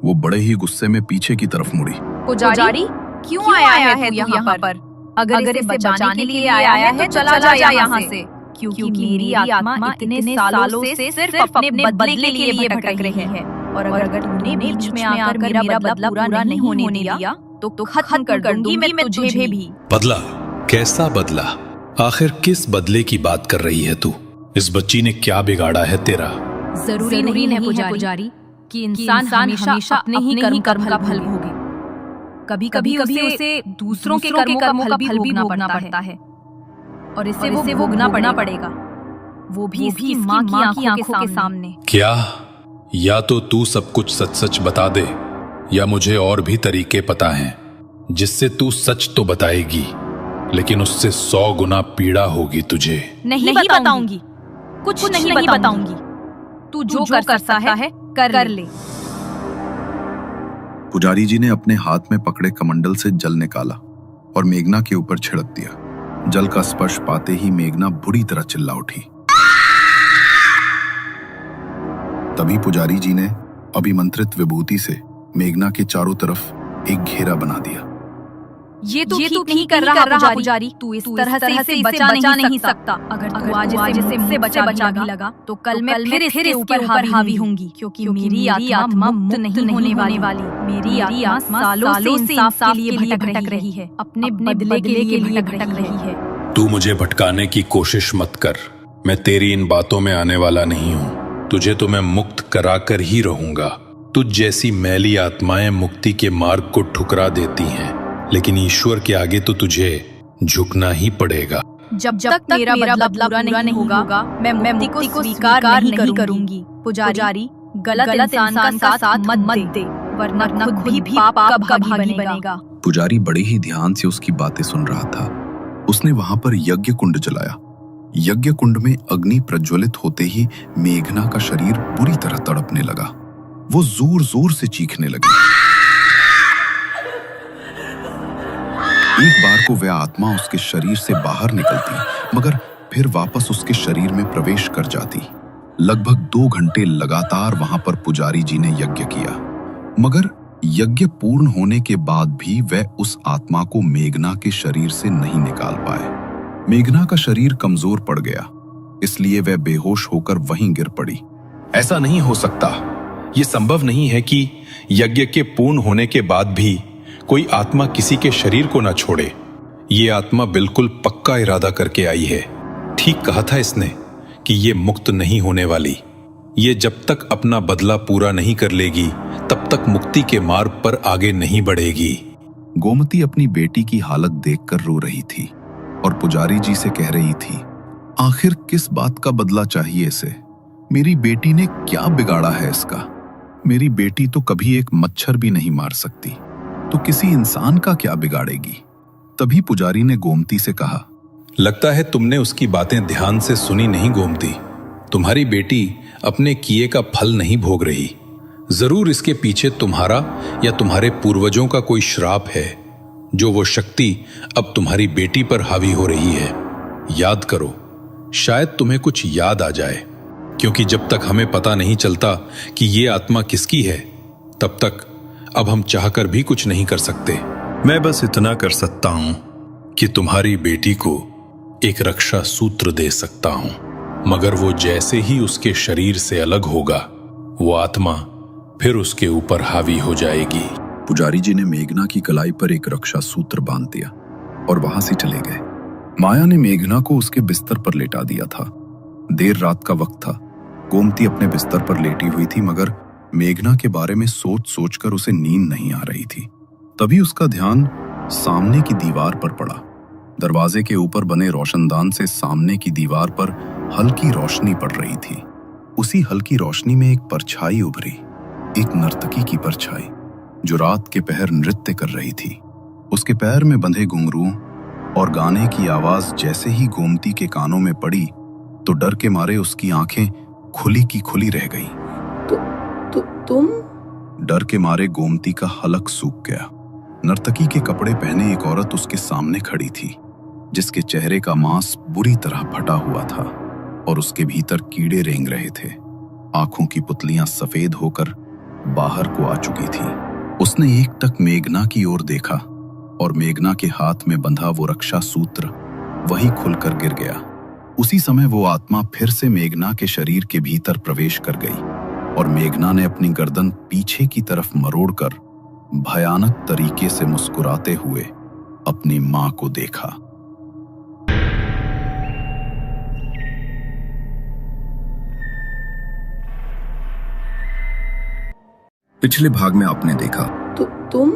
वो बड़े ही गुस्से में पीछे की तरफ मुड़ी। पुजारी, क्यों आया है तू यहाँ पर? अगर इसे बचाने के लिए आया है तो चला जा यहाँ से, क्योंकि मेरी आत्मा इतने सालों से सिर्फ अपने बदले के लिए भटक रही है। और अगर तूने बीच में आकर मेरा बदला पूरा नहीं होने दिया तो खत्म कर दूंगी मैं तुझे भी। बदला? कैसा बदला? आखिर किस बदले की बात कर रही है तू? इस बच्ची ने क्या बिगाड़ा है तेरा? जरूरी नहीं है पुजारी कि इंसान हमेशा अपने ही कर्म का फल भोगे। कभी कभी उसे दूसरों के कर्मों का फल भी भोगना पड़ता है और इसे वो भोगना पड़ेगा, वो भी इसकी माँ की आंखों के सामने। क्या? या तो तू सब कुछ सच सच बता दे, या मुझे और भी तरीके पता हैं जिससे तू सच तो बताएगी, लेकिन उससे 100 गुना पीड़ा होगी तुझे। नहीं बताऊंगी, कुछ नहीं बताऊंगी। तू जो कर सकता है कर ले। पुजारी जी ने अपने हाथ में पकड़े कमंडल से जल निकाला और मेघना के ऊपर छिड़क दिया। जल का स्पर्श पाते ही मेघना बुरी तरह चिल्ला उठी। तभी पुजारी जी ने अभिमंत्रित विभूति से मेघना के चारों तरफ एक घेरा बना दिया। ये तो ठीक कर रहा पुजारी, तू इस तरह से इसे बचा नहीं सकता। अगर तू आज इसे मुझसे बचा भी लगा तो कल मैं फिर इसके ऊपर हावी होंगी, क्योंकि मेरी आत्मा मुक्त नहीं होने वाली। मेरी आत्मा सालों से इंसाफ के लिए भटक रही है, अपने बदले के लिए भटक रही है। तू मुझे भटकाने की कोशिश मत कर, मैं तेरी इन बातों में आने वाला नहीं हूँ। तुझे तो मैं मुक्त कराकर ही रहूंगा। तुझ जैसी मैली आत्माएं मुक्ति के मार्ग को ठुकरा देती हैं, लेकिन ईश्वर के आगे तो तुझे झुकना ही पड़ेगा। जब तक मेरा बदला पूरा नहीं होगा मैं मुक्ति को स्वीकार नहीं करूंगी। पुजारी, गलत इंसान का साथ मत दे, वरना खुद भी पाप का भागी बनेगा। पुजारी बड़े ही ध्यान से उसकी बातें सुन रहा था। उसने वहां पर यज्ञ कुंड जलाया। यज्ञ कुंड में अग्नि प्रज्वलित होते ही मेघना का शरीर बुरी तरह तड़पने लगा। वो जोर जोर से चीखने लगी। एक बार को वह आत्मा उसके शरीर से बाहर निकलती, मगर फिर वापस उसके शरीर में प्रवेश कर जाती। लगभग 2 घंटे लगातार वहां पर पुजारी जी ने यज्ञ किया, मगर यज्ञ पूर्ण होने के बाद भी वह उस आत्मा को मेघना के शरीर से नहीं निकाल पाए। मेघना का शरीर कमजोर पड़ गया, इसलिए वह बेहोश होकर वहीं गिर पड़ी। ऐसा नहीं हो सकता, ये संभव नहीं है कि यज्ञ के पूर्ण होने के बाद भी कोई आत्मा किसी के शरीर को ना छोड़े। ये आत्मा बिल्कुल पक्का इरादा करके आई है। ठीक कहा था इसने कि ये मुक्त नहीं होने वाली। ये जब तक अपना बदला पूरा नहीं कर लेगी तब तक मुक्ति के मार्ग पर आगे नहीं बढ़ेगी। गोमती अपनी बेटी की हालत देखकर रो रही थी और पुजारी जी से कह रही थी, आखिर किस बात का बदला चाहिए इसे? मेरी बेटी ने क्या बिगाड़ा है इसका? मेरी बेटी तो कभी एक मच्छर भी नहीं मार सकती, तो किसी इंसान का क्या बिगाड़ेगी? तभी पुजारी ने गोमती से कहा, लगता है तुमने उसकी बातें ध्यान से सुनी नहीं गोमती। तुम्हारी बेटी अपने किए का फल नहीं भोग रही। जरूर इसके पीछे तुम्हारा या तुम्हारे पूर्वजों का कोई श्राप है, जो वो शक्ति अब तुम्हारी बेटी पर हावी हो रही है। याद करो, शायद तुम्हें कुछ याद आ जाए, क्योंकि जब तक हमें पता नहीं चलता कि ये आत्मा किसकी है, तब तक अब हम चाहकर भी कुछ नहीं कर सकते। मैं बस इतना कर सकता हूं कि तुम्हारी बेटी को एक रक्षा सूत्र दे सकता हूं, मगर वो जैसे ही उसके शरीर से अलग होगा, वो आत्मा फिर उसके ऊपर हावी हो जाएगी। पुजारी जी ने मेघना की कलाई पर एक रक्षा सूत्र बांध दिया और वहां से चले गए। माया ने मेघना को उसके बिस्तर पर लेटा दिया था। देर रात का वक्त था। गोमती अपने बिस्तर पर लेटी हुई थी, मगर मेघना के बारे में सोच सोचकर उसे नींद नहीं आ रही थी। तभी उसका ध्यान सामने की दीवार पर पड़ा। दरवाजे के ऊपर बने रोशनदान से सामने की दीवार पर हल्की रोशनी पड़ रही थी। उसी हल्की रोशनी में एक परछाई उभरी, एक नर्तकी की परछाई जो रात के पहर नृत्य कर रही थी। उसके पैर में बंधे घुंघरू और गाने की आवाज जैसे ही गोमती के कानों में पड़ी तो डर के मारे उसकी आंखें खुली की खुली रह गई। तुम? डर के मारे गोमती का हलक सूख गया। नर्तकी के कपड़े पहने एक औरत उसके सामने खड़ी थी, जिसके चेहरे का मांस बुरी तरह फटा हुआ था और उसके भीतर कीड़े रेंग रहे थे। आंखों की पुतलियां सफेद होकर बाहर को आ चुकी थी। उसने एक टक मेघना की ओर देखा और मेघना के हाथ में बंधा वो रक्षा सूत्र वहीं खुलकर गिर गया। उसी समय वो आत्मा फिर से मेघना के शरीर के भीतर प्रवेश कर गई और मेघना ने अपनी गर्दन पीछे की तरफ मरोड़कर भयानक तरीके से मुस्कुराते हुए अपनी मां को देखा। पिछले भाग में आपने देखा तुम?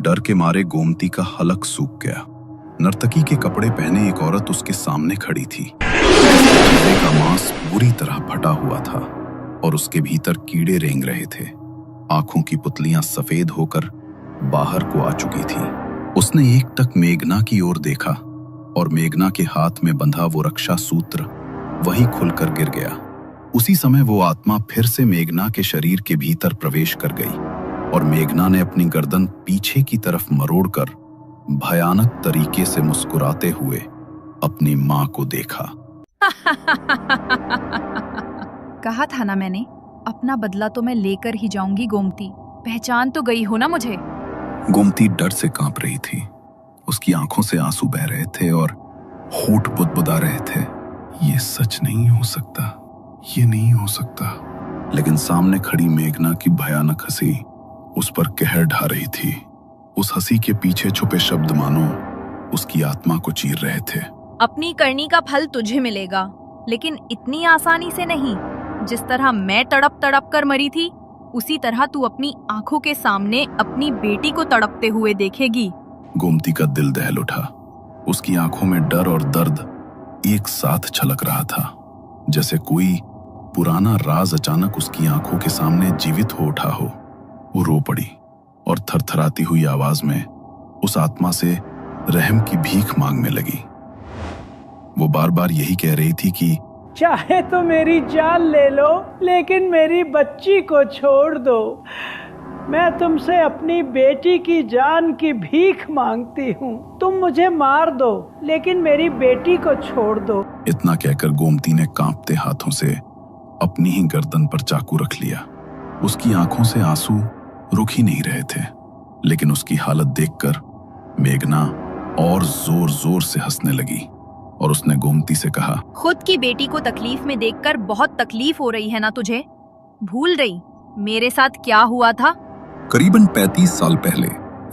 डर के मारे गोमती का हलक सूख गया। नर्तकी के कपड़े पहने एक औरत उसके सामने खड़ी थी। चेहरे का मांस बुरी तरह फटा हुआ था और उसके भीतर कीड़े रेंग रहे थे। आंखों की पुतलियां सफेद होकर बाहर को आ चुकी थी। उसने एक टक मेघना की ओर देखा और मेघना के हाथ में बंधा वो रक्षा सूत्र वहीं खुलकर गिर गया। उसी समय वो आत्मा फिर से मेघना के शरीर के भीतर प्रवेश कर गई और मेघना ने अपनी गर्दन पीछे की तरफ मरोड़कर भयानक तरीके से मुस्कुराते हुए अपनी मां को देखा। कहा था ना मैंने, अपना बदला तो मैं लेकर ही जाऊंगी गोमती। पहचान तो गई हो ना मुझे? गोमती डर से कांप रही थी। उसकी आंखों से आंसू बह रहे थे और होंठ बुदबुदा रहे थे। ये सच नहीं हो सकता, ये नहीं हो सकता। लेकिन सामने खड़ी मेघना की भयानक हंसी उस पर कहर ढा रही थी। उस हंसी के पीछे छुपे शब्द मानो उसकी आत्मा को चीर रहे थे। अपनी करनी का फल तुझे मिलेगा, लेकिन इतनी आसानी से नहीं। जिस तरह मैं तड़प तड़प कर मरी थी, उसी तरह तू अपनी आंखों के सामने अपनी बेटी को तड़पते हुए देखेगी। गोमती का दिल दहल उठा। उसकी आंखों में डर और दर्द एक साथ छलक रहा था, जैसे कोई पुराना राज अचानक उसकी आंखों के सामने जीवित हो उठा हो। वो रो पड़ी और थरथराती हुई आवाज में उस आत्मा से रहम की भीख मांगने लगी। वो बार बार यही कह रही थी कि चाहे तो मेरी जान ले लो, लेकिन मेरी बच्ची को छोड़ दो। मैं तुमसे अपनी बेटी की जान की भीख मांगती हूँ। तुम मुझे मार दो, लेकिन मेरी बेटी को छोड़ दो। इतना कहकर गोमती ने कांपते हाथों से अपनी ही गर्दन पर चाकू रख लिया। उसकी आंखों से आंसू रुक ही नहीं रहे थे, लेकिन उसकी हालत देखकर मेघना और जोर जोर से हंसने लगी और उसने गोमती से कहा, खुद की बेटी को तकलीफ में देखकर बहुत तकलीफ हो रही है ना तुझे? भूल गई मेरे साथ क्या हुआ था? करीबन 35 साल पहले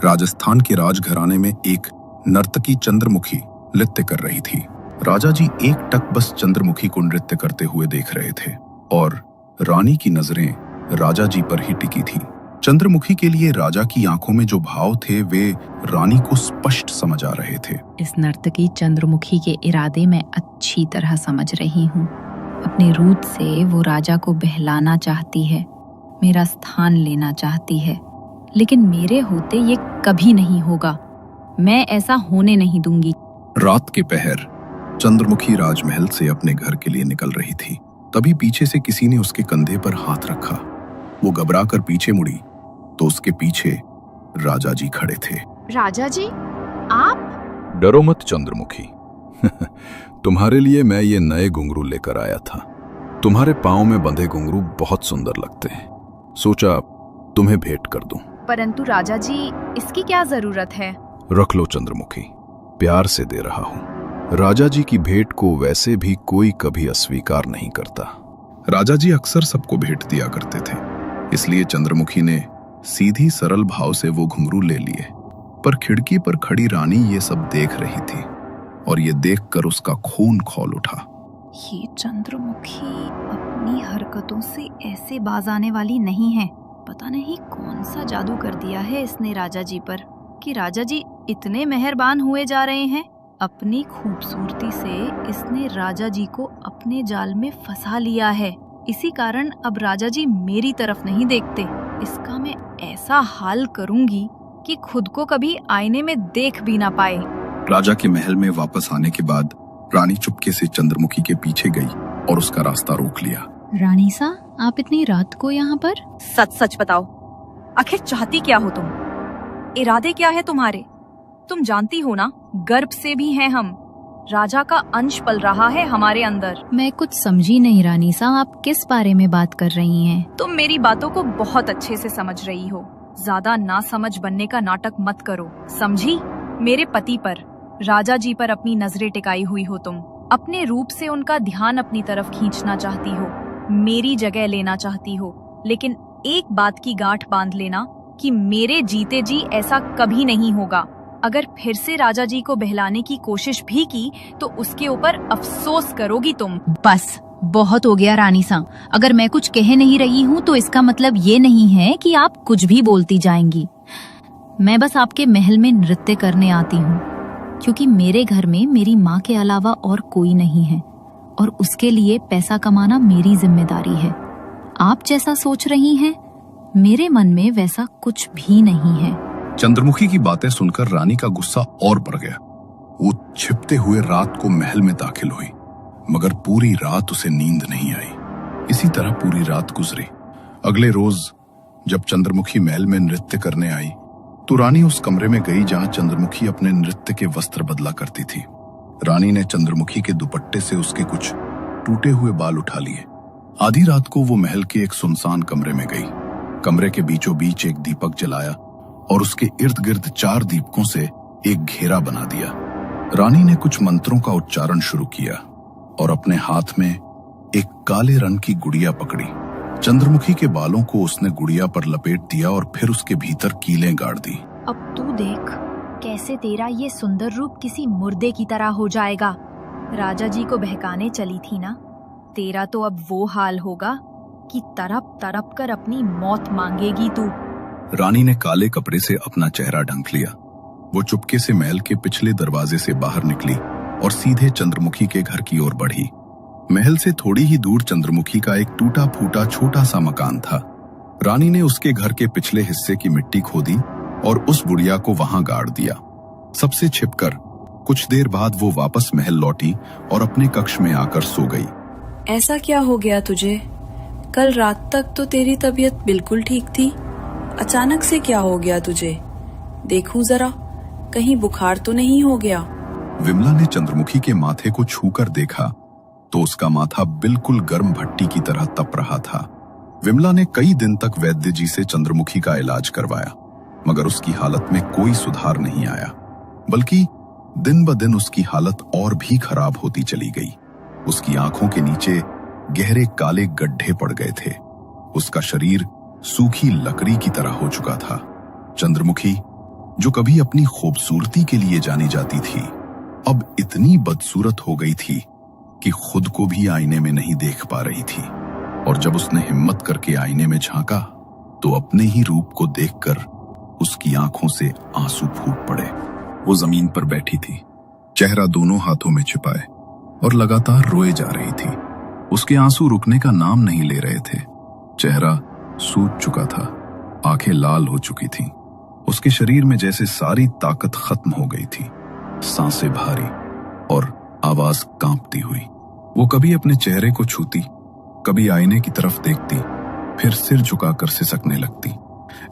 राजस्थान के राजघराने में एक नर्तकी चंद्रमुखी नृत्य कर रही थी। राजा जी एक टक बस चंद्रमुखी को नृत्य करते हुए देख रहे थे और रानी की नजरें राजा जी पर ही टिकी थी। चंद्रमुखी के लिए राजा की आंखों में जो भाव थे वे रानी को स्पष्ट समझ आ रहे थे। इस नर्तकी चंद्रमुखी के इरादे मैं अच्छी तरह समझ रही हूँ। अपने रूप से वो राजा को बहलाना चाहती है, मेरा स्थान लेना चाहती है, लेकिन मेरे होते ये कभी नहीं होगा। मैं ऐसा होने नहीं दूंगी। रात के पहर चंद्रमुखी राजमहल से अपने घर के लिए निकल रही थी। तभी पीछे से किसी ने उसके कंधे पर हाथ रखा। वो घबरा कर पीछे मुड़ी तो उसके पीछे राजा जी खड़े थे। राजा जी, आप? डरो मत चंद्रमुखी। तुम्हारे लिए मैं ये नए घुंघरू लेकर आया था। तुम्हारे पांव में बंधे घुंघरू बहुत सुंदर लगते हैं, सोचा तुम्हें भेंट कर दूं। परंतु राजा जी, इसकी क्या जरूरत है? रख लो चंद्रमुखी, प्यार से दे रहा हूं। राजा जी की भेंट को वैसे भी कोई कभी अस्वीकार नहीं करता। राजा जी अक्सर सबको भेंट दिया करते थे, इसलिए चंद्रमुखी ने सीधी सरल भाव से वो घुंघरू ले लिए। पर खिड़की पर खड़ी रानी ये सब देख रही थी और ये देखकर उसका खून खौल उठा। ये चंद्रमुखी अपनी हरकतों से ऐसे बाज आने वाली नहीं है। पता नहीं कौन सा जादू कर दिया है इसने राजा जी पर कि राजा जी इतने मेहरबान हुए जा रहे हैं। अपनी खूबसूरती से इसने राजा जी को अपने जाल में फंसा लिया है। इसी कारण अब राजा जी मेरी तरफ नहीं देखते। इसका मैं ऐसा हाल करूंगी कि खुद को कभी आईने में देख भी ना पाए। राजा के महल में वापस आने के बाद रानी चुपके से चंद्रमुखी के पीछे गई और उसका रास्ता रोक लिया। रानी सा, आप इतनी रात को यहाँ पर? सच सच बताओ, आखिर चाहती क्या हो तुम? इरादे क्या है तुम्हारे? तुम जानती हो ना, गर्भ से भी हैं हम। राजा का अंश पल रहा है हमारे अंदर। मैं कुछ समझी नहीं रानी सा, आप किस बारे में बात कर रही हैं? तुम मेरी बातों को बहुत अच्छे से समझ रही हो। ज्यादा ना समझ बनने का नाटक मत करो, समझी? मेरे पति पर, राजा जी पर अपनी नजरें टिकाई हुई हो तुम। अपने रूप से उनका ध्यान अपनी तरफ खींचना चाहती हो, मेरी जगह लेना चाहती हो। लेकिन एक बात की गांठ बांध लेना कि मेरे जीते जी ऐसा कभी नहीं होगा। अगर फिर से राजा जी को बहलाने की कोशिश भी की तो उसके ऊपर अफसोस करोगी तुम। बस बहुत हो गया रानी सा। अगर मैं कुछ कह नहीं रही हूँ तो इसका मतलब ये नहीं है कि आप कुछ भी बोलती जाएंगी। मैं बस आपके महल में नृत्य करने आती हूँ क्योंकि मेरे घर में मेरी माँ के अलावा और कोई नहीं है और उसके लिए पैसा कमाना मेरी जिम्मेदारी है। आप जैसा सोच रही हैं, मेरे मन में वैसा कुछ भी नहीं है। चंद्रमुखी की बातें सुनकर रानी का गुस्सा और बढ़ गया। वो छिपते हुए रात को महल में दाखिल हुई, मगर पूरी रात उसे नींद नहीं आई। इसी तरह पूरी रात गुजरी। अगले रोज जब चंद्रमुखी महल में नृत्य करने आई तो रानी उस कमरे में गई जहां चंद्रमुखी अपने नृत्य के वस्त्र बदला करती थी। रानी ने चंद्रमुखी के दुपट्टे से उसके कुछ टूटे हुए बाल उठा लिए। आधी रात को वो महल के एक सुनसान कमरे में गई। कमरे के बीचों बीच एक दीपक जलाया और उसके इर्द गिर्द 4 दीपकों से एक घेरा बना दिया। रानी ने कुछ मंत्रों का उच्चारण शुरू किया और अपने हाथ में एक काले रंग की गुड़िया पकड़ी। चंद्रमुखी के बालों को उसने गुड़िया पर लपेट दिया और फिर उसके भीतर कीलें गाड़ दी। अब तू देख कैसे तेरा ये सुंदर रूप किसी मुर्दे की तरह हो जाएगा। राजा जी को बहकाने चली थी ना, तेरा तो अब वो हाल होगा कि तड़प तड़प कर अपनी मौत मांगेगी तू। रानी ने काले कपड़े से अपना चेहरा ढंक लिया। वो चुपके से महल के पिछले दरवाजे से बाहर निकली और सीधे चंद्रमुखी के घर की ओर बढ़ी। महल से थोड़ी ही दूर चंद्रमुखी का एक टूटा फूटा छोटा सा मकान था। रानी ने उसके घर के पिछले हिस्से की मिट्टी खोदी और उस बुढ़िया को वहां गाड़ दिया। सबसे छिपकर कुछ देर बाद वो वापस महल लौटी और अपने कक्ष में आकर सो गई। ऐसा क्या हो गया तुझे? कल रात तक तो तेरी तबीयत बिल्कुल ठीक थी, अचानक से क्या हो गया तुझे? देखूं जरा, कहीं बुखार तो नहीं हो गया? विमला ने चंद्रमुखी के माथे को छूकर देखा तो उसका माथा बिल्कुल गर्म भट्टी की तरह तप रहा था। विमला ने कई दिन तक वैद्य जी से चंद्रमुखी का इलाज करवाया, मगर उसकी हालत में कोई सुधार नहीं आया, बल्कि दिन ब दिन उसकी हालत और भी खराब होती चली गई। उसकी आंखों के नीचे गहरे काले गड्ढे पड़ गए थे। उसका शरीर सूखी लकड़ी की तरह हो चुका था। चंद्रमुखी, जो कभी अपनी खूबसूरती के लिए जानी जाती थी, अब इतनी बदसूरत हो गई थी कि खुद को भी आईने में नहीं देख पा रही थी। और जब उसने हिम्मत करके आईने में झांका तो अपने ही रूप को देखकर उसकी आंखों से आंसू फूट पड़े। वो जमीन पर बैठी थी, चेहरा दोनों हाथों में छिपाए, और लगातार रोए जा रही थी। उसके आंसू रुकने का नाम नहीं ले रहे थे। चेहरा सूज चुका था, आंखें लाल हो चुकी थीं। उसके शरीर में जैसे सारी ताकत खत्म हो गई थी। सांसें भारी और आवाज कांपती हुई। वो कभी अपने चेहरे को छूती, कभी आईने की तरफ देखती, फिर सिर झुकाकर सिसकने लगती।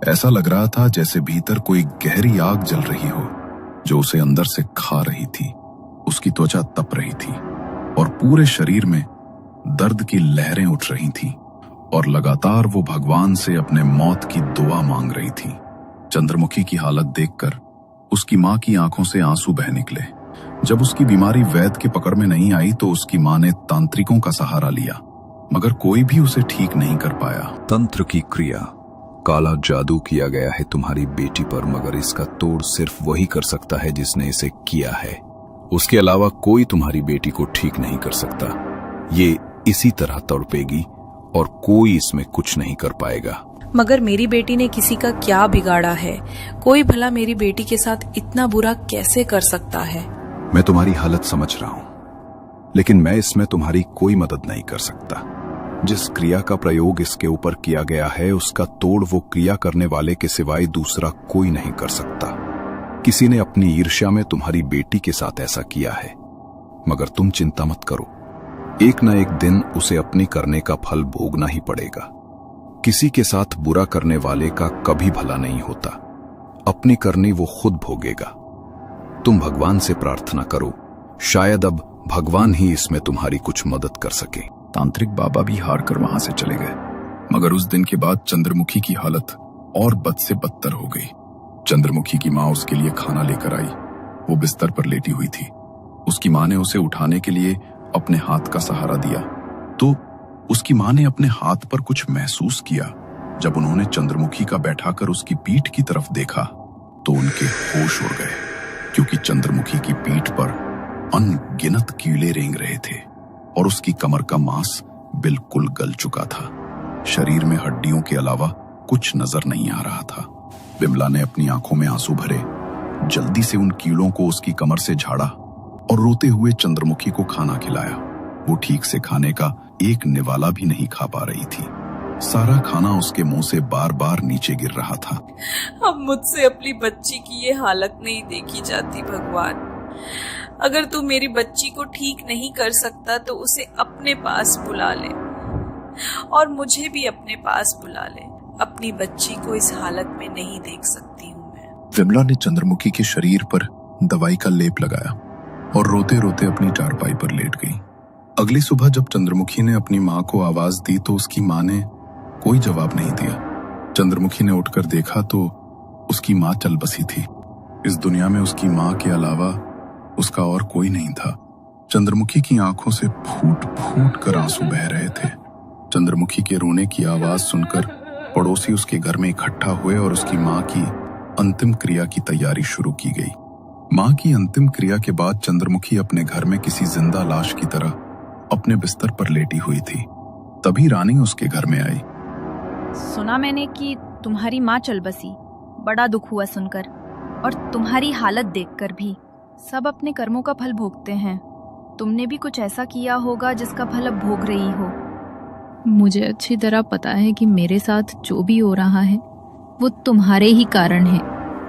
ऐसा लग रहा था जैसे भीतर कोई गहरी आग जल रही हो जो उसे अंदर से खा रही थी। उसकी त्वचा तप रही थी और पूरे शरीर में दर्द की लहरें उठ रही थीं, और लगातार वो भगवान से अपने मौत की दुआ मांग रही थी। चंद्रमुखी की हालत देखकर उसकी मां की आंखों से आंसू बह निकले। जब उसकी बीमारी वैद्य के पकड़ में नहीं आई तो उसकी मां ने तांत्रिकों का सहारा लिया, मगर कोई भी उसे ठीक नहीं कर पाया। तंत्र की क्रिया, काला जादू किया गया है तुम्हारी बेटी पर, मगर इसका तोड़ सिर्फ वही कर सकता है जिसने इसे किया है। उसके अलावा कोई तुम्हारी बेटी को ठीक नहीं कर सकता। ये इसी तरह तड़पेगी और कोई इसमें कुछ नहीं कर पाएगा। मगर मेरी बेटी ने किसी का क्या बिगाड़ा है? कोई भला मेरी बेटी के साथ इतना बुरा कैसे कर सकता है? मैं तुम्हारी हालत समझ रहा हूं, लेकिन मैं इसमें तुम्हारी कोई मदद नहीं कर सकता। जिस क्रिया का प्रयोग इसके ऊपर किया गया है, उसका तोड़ वो क्रिया करने वाले के सिवाय दूसरा कोई नहीं कर सकता। किसी ने अपनी ईर्ष्या में तुम्हारी बेटी के साथ ऐसा किया है, मगर तुम चिंता मत करो, एक न एक दिन उसे अपनी करने का फल भोगना ही पड़ेगा। किसी के साथ बुरा करने वाले का कभी भला नहीं होता, अपनी करनी वो खुद भोगेगा। तुम भगवान से प्रार्थना करो, शायद अब भगवान ही इसमें तुम्हारी कुछ मदद कर सके। तांत्रिक बाबा भी हार कर वहां से चले गए, मगर उस दिन के बाद चंद्रमुखी की हालत और बद से बदतर हो गई। चंद्रमुखी की मां उसके लिए खाना लेकर आई। वो बिस्तर पर लेटी हुई थी। उसकी मां ने उसे उठाने के लिए अपने हाथ का सहारा दिया, तो उसकी मां ने अपने हाथ पर कुछ महसूस किया। जब उन्होंने चंद्रमुखी का बैठाकर उसकी पीठ की तरफ देखा तो उनके होश उड़ गए, क्योंकि चंद्रमुखी की पीठ पर अनगिनत कीड़े रेंग रहे थे और उसकी कमर का मांस बिल्कुल गल चुका था। शरीर में हड्डियों के अलावा कुछ नजर नहीं आ रहा था। बिमला ने अपनी आंखों में आंसू भरे, जल्दी से उन कीड़ों को उसकी कमर से झाड़ा और रोते हुए चंद्रमुखी को खाना खिलाया। वो ठीक से खाने का एक निवाला भी नहीं खा पा रही थी। सारा खाना उसके मुंह से बार बार नीचे गिर रहा था। अब मुझसे अपनी बच्ची की ये हालत नहीं देखी जाती भगवान। अगर तू मेरी बच्ची को ठीक नहीं कर सकता तो उसे अपने पास बुला ले और मुझे भी अपने पास बुला ले। अपनी बच्ची को इस हालत में नहीं देख सकती हूँ मैं। विमला ने चंद्रमुखी के शरीर पर दवाई का लेप लगाया और रोते रोते अपनी चारपाई पर लेट गई। अगली सुबह जब चंद्रमुखी ने अपनी माँ को आवाज दी तो उसकी माँ ने कोई जवाब नहीं दिया। चंद्रमुखी ने उठकर देखा तो उसकी माँ चल बसी थी। इस दुनिया में उसकी माँ के अलावा उसका और कोई नहीं था। चंद्रमुखी की आंखों से फूट फूट कर आंसू बह रहे थे। चंद्रमुखी के रोने की आवाज सुनकर पड़ोसी उसके घर में इकट्ठा हुए और उसकी माँ की अंतिम क्रिया की तैयारी शुरू की गई। माँ की अंतिम क्रिया के बाद चंद्रमुखी अपने घर में किसी जिंदा लाश की तरह अपने बिस्तर पर लेटी हुई थी। तभी रानी उसके घर में आई। सुना मैंने कि तुम्हारी माँ चल बसी। बड़ा दुख हुआ सुनकर, और तुम्हारी हालत देखकर भी। सब अपने कर्मों का फल भोगते हैं। तुमने भी कुछ ऐसा किया होगा जिसका फल अब भोग रही हो। मुझे अच्छी तरह पता है कि मेरे साथ जो भी हो रहा है वो तुम्हारे ही कारण है।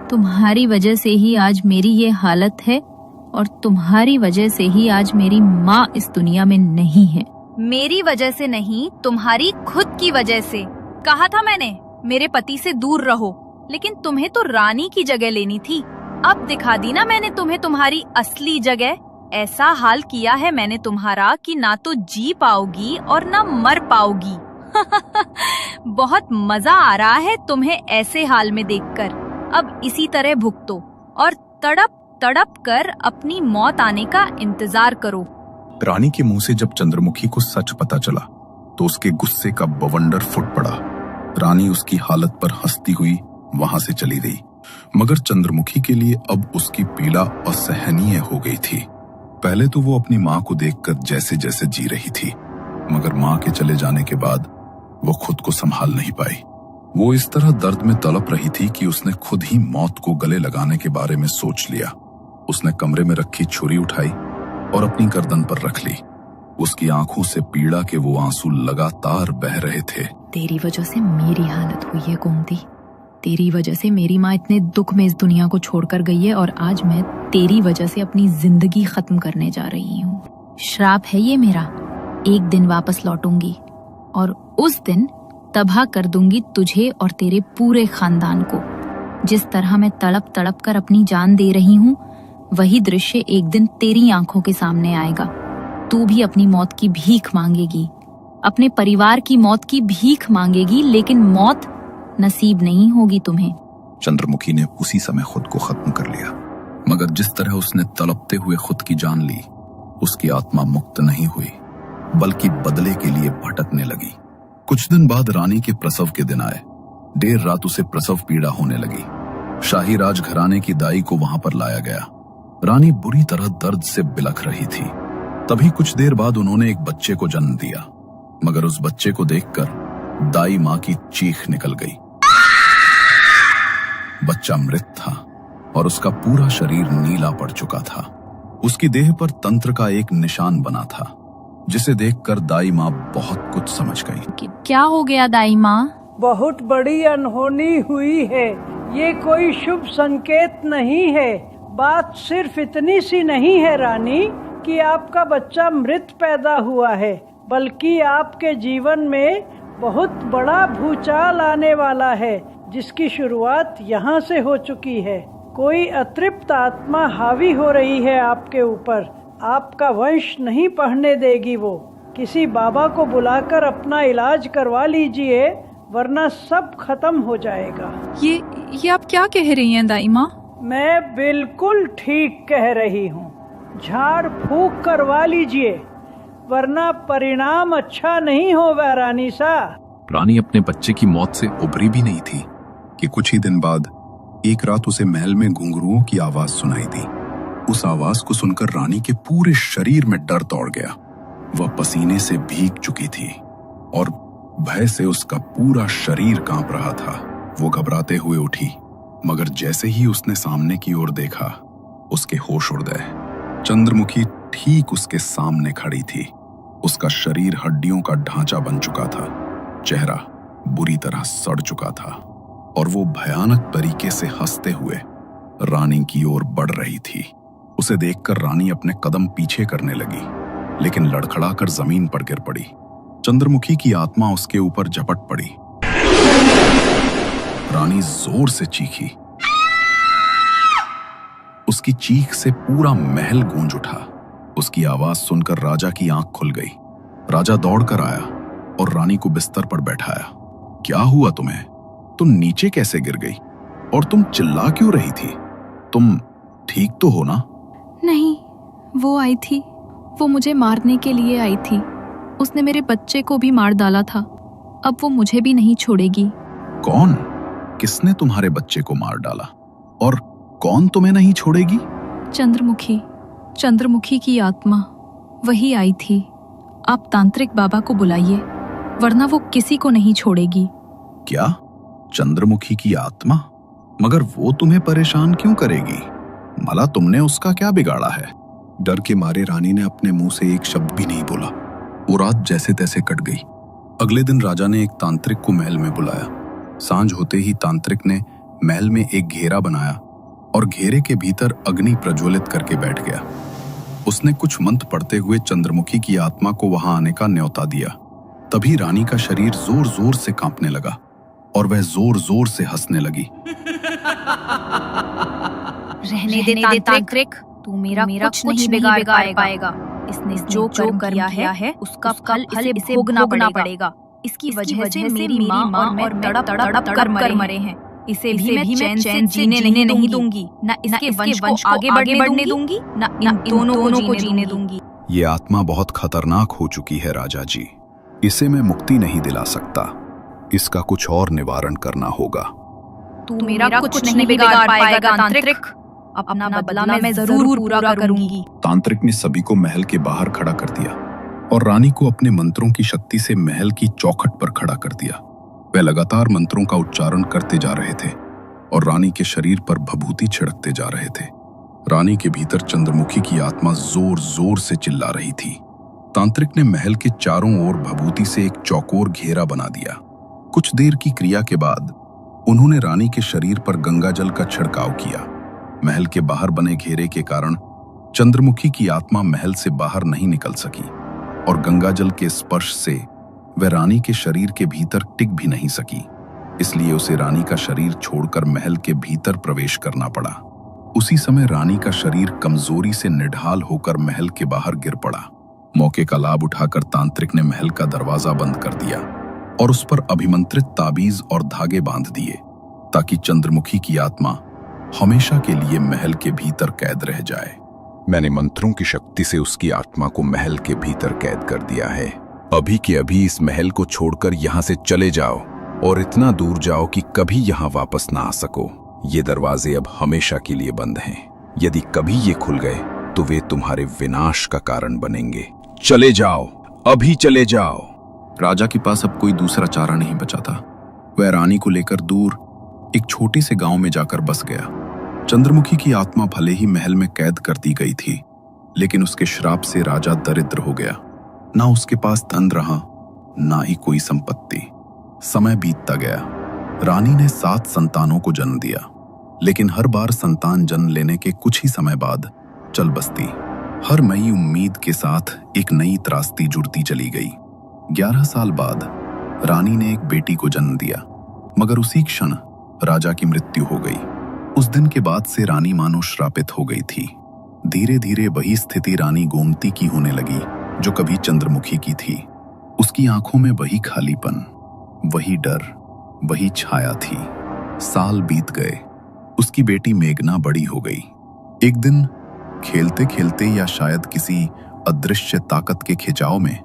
तुम्हारी वजह से ही आज मेरी ये हालत है और तुम्हारी वजह से ही आज मेरी माँ इस दुनिया में नहीं है। मेरी वजह से नहीं, तुम्हारी खुद की वजह से। कहा था मैंने मेरे पति से दूर रहो, लेकिन तुम्हें तो रानी की जगह लेनी थी। अब दिखा दी ना मैंने तुम्हें तुम्हारी असली जगह। ऐसा हाल किया है मैंने तुम्हारा कि ना तो जी पाओगी और ना मर पाओगी। बहुत मजा आ रहा है तुम्हें ऐसे हाल में देखकर। अब इसी तरह भुगतो और तड़प तड़प कर अपनी मौत आने का इंतजार करो। रानी के मुंह से जब चंद्रमुखी को सच पता चला तो उसके गुस्से का बवंडर फुट पड़ा। रानी उसकी हालत पर हंसती हुई वहां से चली गई, मगर चंद्रमुखी के लिए अब उसकी पीड़ा असहनीय हो गई थी। पहले तो वो अपनी माँ को देखकर जैसे जैसे जी रही थी, मगर माँ के चले जाने के बाद वो खुद को संभाल नहीं पाई। वो इस तरह दर्द में तड़प रही थी कि उसने खुद ही मौत को गले लगाने के बारे में सोच लिया। उसने कमरे में रखी छुरी उठाई और अपनी गर्दन पर रख ली। उसकी आंखों से पीड़ा के वो आंसू लगातार बह रहे थे। तेरी वजह से मेरी हालत हुई है गोमती। तेरी वजह से मेरी माँ इतने दुख में इस दुनिया को छोड़कर गई है और आज मैं तेरी वजह से अपनी जिंदगी खत्म करने जा रही हूँ। श्राप है ये मेरा। एक दिन वापस लौटूंगी और उस दिन तबाह कर दूंगी तुझे और तेरे पूरे खानदान को। जिस तरह मैं तड़प तड़प कर अपनी जान दे रही हूँ, वही दृश्य एक दिन तेरी आंखों के सामने आएगा। तू भी अपनी मौत की भीख मांगेगी, अपने परिवार की मौत की भीख मांगेगी, लेकिन मौत नसीब नहीं होगी तुम्हें। चंद्रमुखी ने उसी समय खुद को खत्म कर लिया, मगर जिस तरह उसने तड़पते हुए खुद की जान ली, उसकी आत्मा मुक्त नहीं हुई, बल्कि बदले के लिए भटकने लगी। कुछ दिन बाद रानी के प्रसव के दिन आए। देर रात उसे प्रसव पीड़ा होने लगी। शाही राजघराने की दाई को वहां पर लाया गया। रानी बुरी तरह दर्द से बिलख रही थी। तभी कुछ देर बाद उन्होंने एक बच्चे को जन्म दिया, मगर उस बच्चे को देखकर दाई माँ की चीख निकल गई। बच्चा मृत था और उसका पूरा शरीर नीला पड़ चुका था। उसकी देह पर तंत्र का एक निशान बना था, जिसे देखकर दाई माँ बहुत कुछ समझ गई। क्या हो गया दाई माँ? बहुत बड़ी अनहोनी हुई है। ये कोई शुभ संकेत नहीं है। बात सिर्फ इतनी सी नहीं है रानी कि आपका बच्चा मृत पैदा हुआ है, बल्कि आपके जीवन में बहुत बड़ा भूचाल आने वाला है, जिसकी शुरुआत यहाँ से हो चुकी है। कोई अतृप्त आत्मा हावी हो रही है आपके ऊपर। आपका वंश नहीं बढ़ने देगी वो। किसी बाबा को बुलाकर अपना इलाज करवा लीजिए, वरना सब खत्म हो जाएगा। ये आप क्या कह रही हैं दाई माँ? मैं बिल्कुल ठीक कह रही हूँ। झाड़ फूक करवा लीजिए, वरना परिणाम अच्छा नहीं होगा रानी सा। रानी अपने बच्चे की मौत से उबरी भी नहीं थी कि कुछ ही दिन बाद एक रात उसे महल में घुंघरुओं की आवाज सुनाई दी। उस आवाज को सुनकर रानी के पूरे शरीर में डर दौड़ गया। वह पसीने से भीग चुकी थी और भय से उसका पूरा शरीर कांप रहा था। वो घबराते हुए उठी, मगर जैसे ही उसने सामने की ओर देखा, उसके होश उड़ गए। चंद्रमुखी ठीक उसके सामने खड़ी थी। उसका शरीर हड्डियों का ढांचा बन चुका था, चेहरा बुरी तरह सड़ चुका था और वो भयानक तरीके से हंसते हुए रानी की ओर बढ़ रही थी। उसे देखकर रानी अपने कदम पीछे करने लगी, लेकिन लड़खड़ाकर जमीन पर गिर पड़ी। चंद्रमुखी की आत्मा उसके ऊपर झपट पड़ी। रानी जोर से चीखी। उसकी चीख से पूरा महल गूंज उठा। उसकी आवाज सुनकर राजा की आंख खुल गई। राजा दौड़कर आया और रानी को बिस्तर पर बैठाया। क्या हुआ तुम्हें? तुम नीचे कैसे गिर गई? और तुम चिल्ला क्यों रही थी? तुम ठीक तो हो ना? नहीं, वो आई थी। वो मुझे मारने के लिए आई थी। उसने मेरे बच्चे को भी मार डाला था। अब वो मुझे भी नहीं छोड़ेगी। कौन? किसने तुम्हारे बच्चे को मार डाला? और कौन तुम्हें नहीं छोड़ेगी? चंद्रमुखी की आत्मा वही आई थी। आप तांत्रिक बाबा को बुलाइए, वरना वो किसी को नहीं छोड़ेगी। क्या? चंद्रमुखी की आत्मा? मगर वो तुम्हें परेशान क्यों करेगी? मला तुमने उसका क्या बिगाड़ा है? डर के मारे रानी ने अपने मुंह से एक शब्द भी नहीं बोला। वो रात जैसे तैसे कट गई। अगले दिन राजा ने एक तांत्रिक को महल में बुलाया। सांझ होते ही तांत्रिक ने महल में एक घेरा बनाया और घेरे के भीतर अग्नि प्रज्वलित करके बैठ गया। उसने कुछ मंत्र पढ़ते हुए चंद्रमुखी की आत्मा को वहां आने का न्योता दिया। तभी रानी का शरीर जोर जोर से कांपने लगा और वह जोर जोर से हंसने लगी। रहने दे तांत्रिक, तू मेरा कुछ नहीं बिगाड़ पाएगा। इसने जो कर किया है उसका फल इसे भोगना पड़ेगा। इसकी वजह से मेरी माँ और मैं तड़प कर मरे हैं। इसे भी मैं चैन जीने नहीं दूंगी। न इसके वंश को आगे बढ़ने दूंगी, न इन दोनों को जीने दूंगी। ये आत्मा बहुत खतरनाक हो चुकी है राजा जी। इसे मैं मुक्ति नहीं दिला सकता। इसका कुछ और निवारण करना होगा। तू मेरा कुछ नहीं बिगाड़ पाएगा तांत्रिक। अपना बदला मैं जरूर पूरा करूंगी। तांत्रिक ने सभी को महल के बाहर खड़ा कर दिया और रानी को अपने मंत्रों की शक्ति से महल की चौखट पर खड़ा कर दिया। वह लगातार मंत्रों का उच्चारण करते जा रहे थे और रानी के शरीर पर भभूति छिड़कते जा रहे थे। रानी के भीतर चंद्रमुखी की आत्मा जोर जोर से चिल्ला रही थी। तांत्रिक ने महल के चारों ओर भभूति से एक चौकोर घेरा बना दिया। कुछ देर की क्रिया के बाद उन्होंने रानी के शरीर पर गंगा जल का छिड़काव किया। महल के बाहर बने घेरे के कारण चंद्रमुखी की आत्मा महल से बाहर नहीं निकल सकी और गंगा जल के स्पर्श से वह रानी के शरीर के भीतर टिक भी नहीं सकी। इसलिए उसे रानी का शरीर छोड़कर महल के भीतर प्रवेश करना पड़ा। उसी समय रानी का शरीर कमजोरी से निढाल होकर महल के बाहर गिर पड़ा। मौके का लाभ उठाकर तांत्रिक ने महल का दरवाजा बंद कर दिया और उस पर अभिमंत्रित ताबीज और धागे बांध दिए ताकि चंद्रमुखी की आत्मा हमेशा के लिए महल के भीतर कैद रह जाए। मैंने मंत्रों की शक्ति से उसकी आत्मा को महल के भीतर कैद कर दिया है। अभी के अभी इस महल को छोड़कर यहाँ से चले जाओ और इतना दूर जाओ कि कभी यहाँ वापस ना आ सको। ये दरवाजे अब हमेशा के लिए बंद हैं। यदि कभी ये खुल गए तो वे तुम्हारे विनाश का कारण बनेंगे। चले जाओ, अभी चले जाओ। राजा के पास अब कोई दूसरा चारा नहीं बचा था। वह रानी को लेकर दूर एक छोटे से गांव में जाकर बस गया। चंद्रमुखी की आत्मा भले ही महल में कैद कर दी गई थी, लेकिन उसके श्राप से राजा दरिद्र हो गया। ना उसके पास धन रहा, ना ही कोई संपत्ति। समय बीतता गया। रानी ने 7 संतानों को जन्म दिया, लेकिन हर बार संतान जन्म लेने के कुछ ही समय बाद चल बसती। हर नई उम्मीद के साथ एक नई त्रासदी जुड़ती चली गई। 11 साल बाद रानी ने एक बेटी को जन्म दिया, मगर उसी क्षण राजा की मृत्यु हो गई। उस दिन के बाद से रानी मानो श्रापित हो गई थी। धीरे धीरे वही स्थिति रानी गोमती की होने लगी जो कभी चंद्रमुखी की थी। उसकी आंखों में वही खालीपन, वही डर, वही छाया थी। साल बीत गए। उसकी बेटी मेघना बड़ी हो गई। एक दिन खेलते खेलते या शायद किसी अदृश्य ताकत के खिंचाव में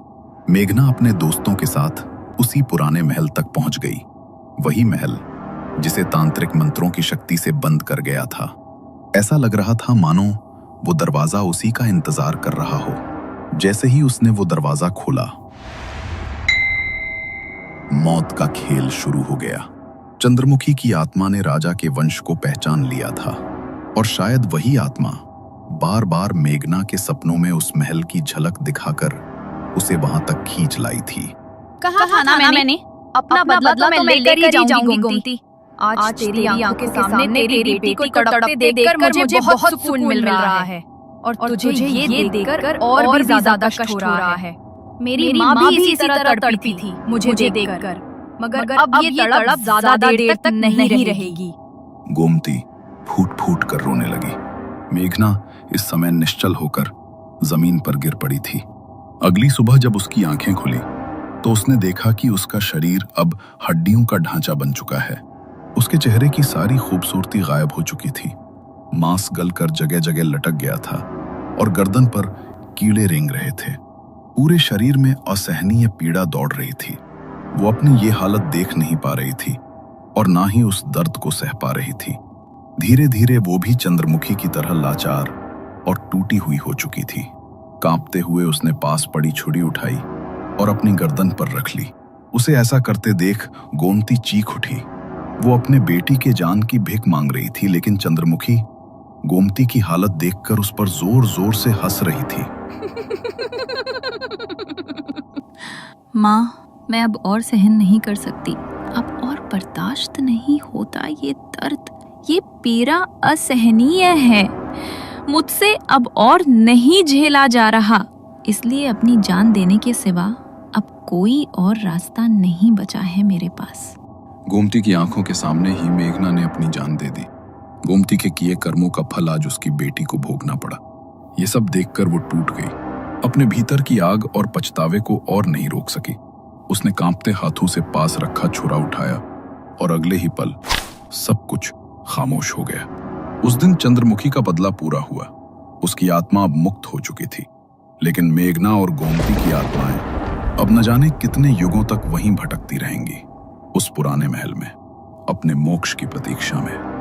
मेघना अपने दोस्तों के साथ उसी पुराने महल तक पहुंच गई। वही महल जिसे तांत्रिक मंत्रों की शक्ति से बंद कर गया था। ऐसा लग रहा था मानो वो दरवाजा उसी का इंतजार कर रहा हो। जैसे ही उसने वो दरवाजा खोला, मौत का खेल शुरू हो गया। चंद्रमुखी की आत्मा ने राजा के वंश को पहचान लिया था और शायद वही आत्मा बार बार मेघना के सपनों में उस महल की झलक दिखाकर उसे वहां तक खींच लाई थी। कहा था ना मैंने, अपना बदला तो मैं लेकर ही जाऊंगी गोमती। आज तेरी आंखों के सामने तेरी बेटी को तड़पते देखकर मुझे बहुत सुकून मिल रहा है और तुझे ये देखकर और भी ज्यादा कष्ट हो रहा है। मेरी माँ भी इसी तरह तड़पी थी मुझे देखकर, मगर अब ये तड़प ज्यादा देर तक नहीं रहेगी। गोमती फूट फूट कर रोने लगी। मेघना इस समय निश्चल होकर जमीन पर गिर पड़ी थी। अगली सुबह जब उसकी आंखें खुली तो उसने देखा कि उसका शरीर अब हड्डियों का ढांचा बन चुका है। उसके चेहरे की सारी खूबसूरती गायब हो चुकी थी। मांस गलकर जगह जगह लटक गया था और गर्दन पर कीड़े रेंग रहे थे। पूरे शरीर में असहनीय पीड़ा दौड़ रही थी। वो अपनी ये हालत देख नहीं पा रही थी और ना ही उस दर्द को सह पा रही थी। धीरे धीरे वो भी चंद्रमुखी की तरह लाचार और टूटी हुई हो चुकी थी। कांपते हुए उसने पास पड़ी छुरी उठाई और अपनी गर्दन पर रख ली। उसे ऐसा करते देख गोमती चीख उठी। वो अपने बेटी के जान की भिख मांग रही थी, लेकिन चंद्रमुखी गोमती की हालत देखकर उस पर जोर जोर से हंस रही थी। माँ, मैं अब और सहन नहीं कर सकती। अब और बर्दाश्त नहीं होता। ये दर्द, ये पीड़ा असहनीय है। मुझसे अब और नहीं झेला जा रहा। इसलिए अपनी जान देने के सिवा अब कोई और रास्ता नहीं बचा है मेरे पास। गोमती की आंखों के सामने ही मेघना ने अपनी जान दे दी। गोमती के किए कर्मों का फल आज उसकी बेटी को भोगना पड़ा। ये सब देखकर वो टूट गई। अपने भीतर की आग और पछतावे को और नहीं रोक सकी। उसने कांपते हाथों से पास रखा छुरा उठाया और अगले ही पल सब कुछ खामोश हो गया। उस दिन चंद्रमुखी का बदला पूरा हुआ। उसकी आत्मा अब मुक्त हो चुकी थी, लेकिन मेघना और गोमती की आत्माएं अब न जाने कितने युगों तक वहीं भटकती रहेंगी। उस पुराने महल में, अपने मोक्ष की प्रतीक्षा में।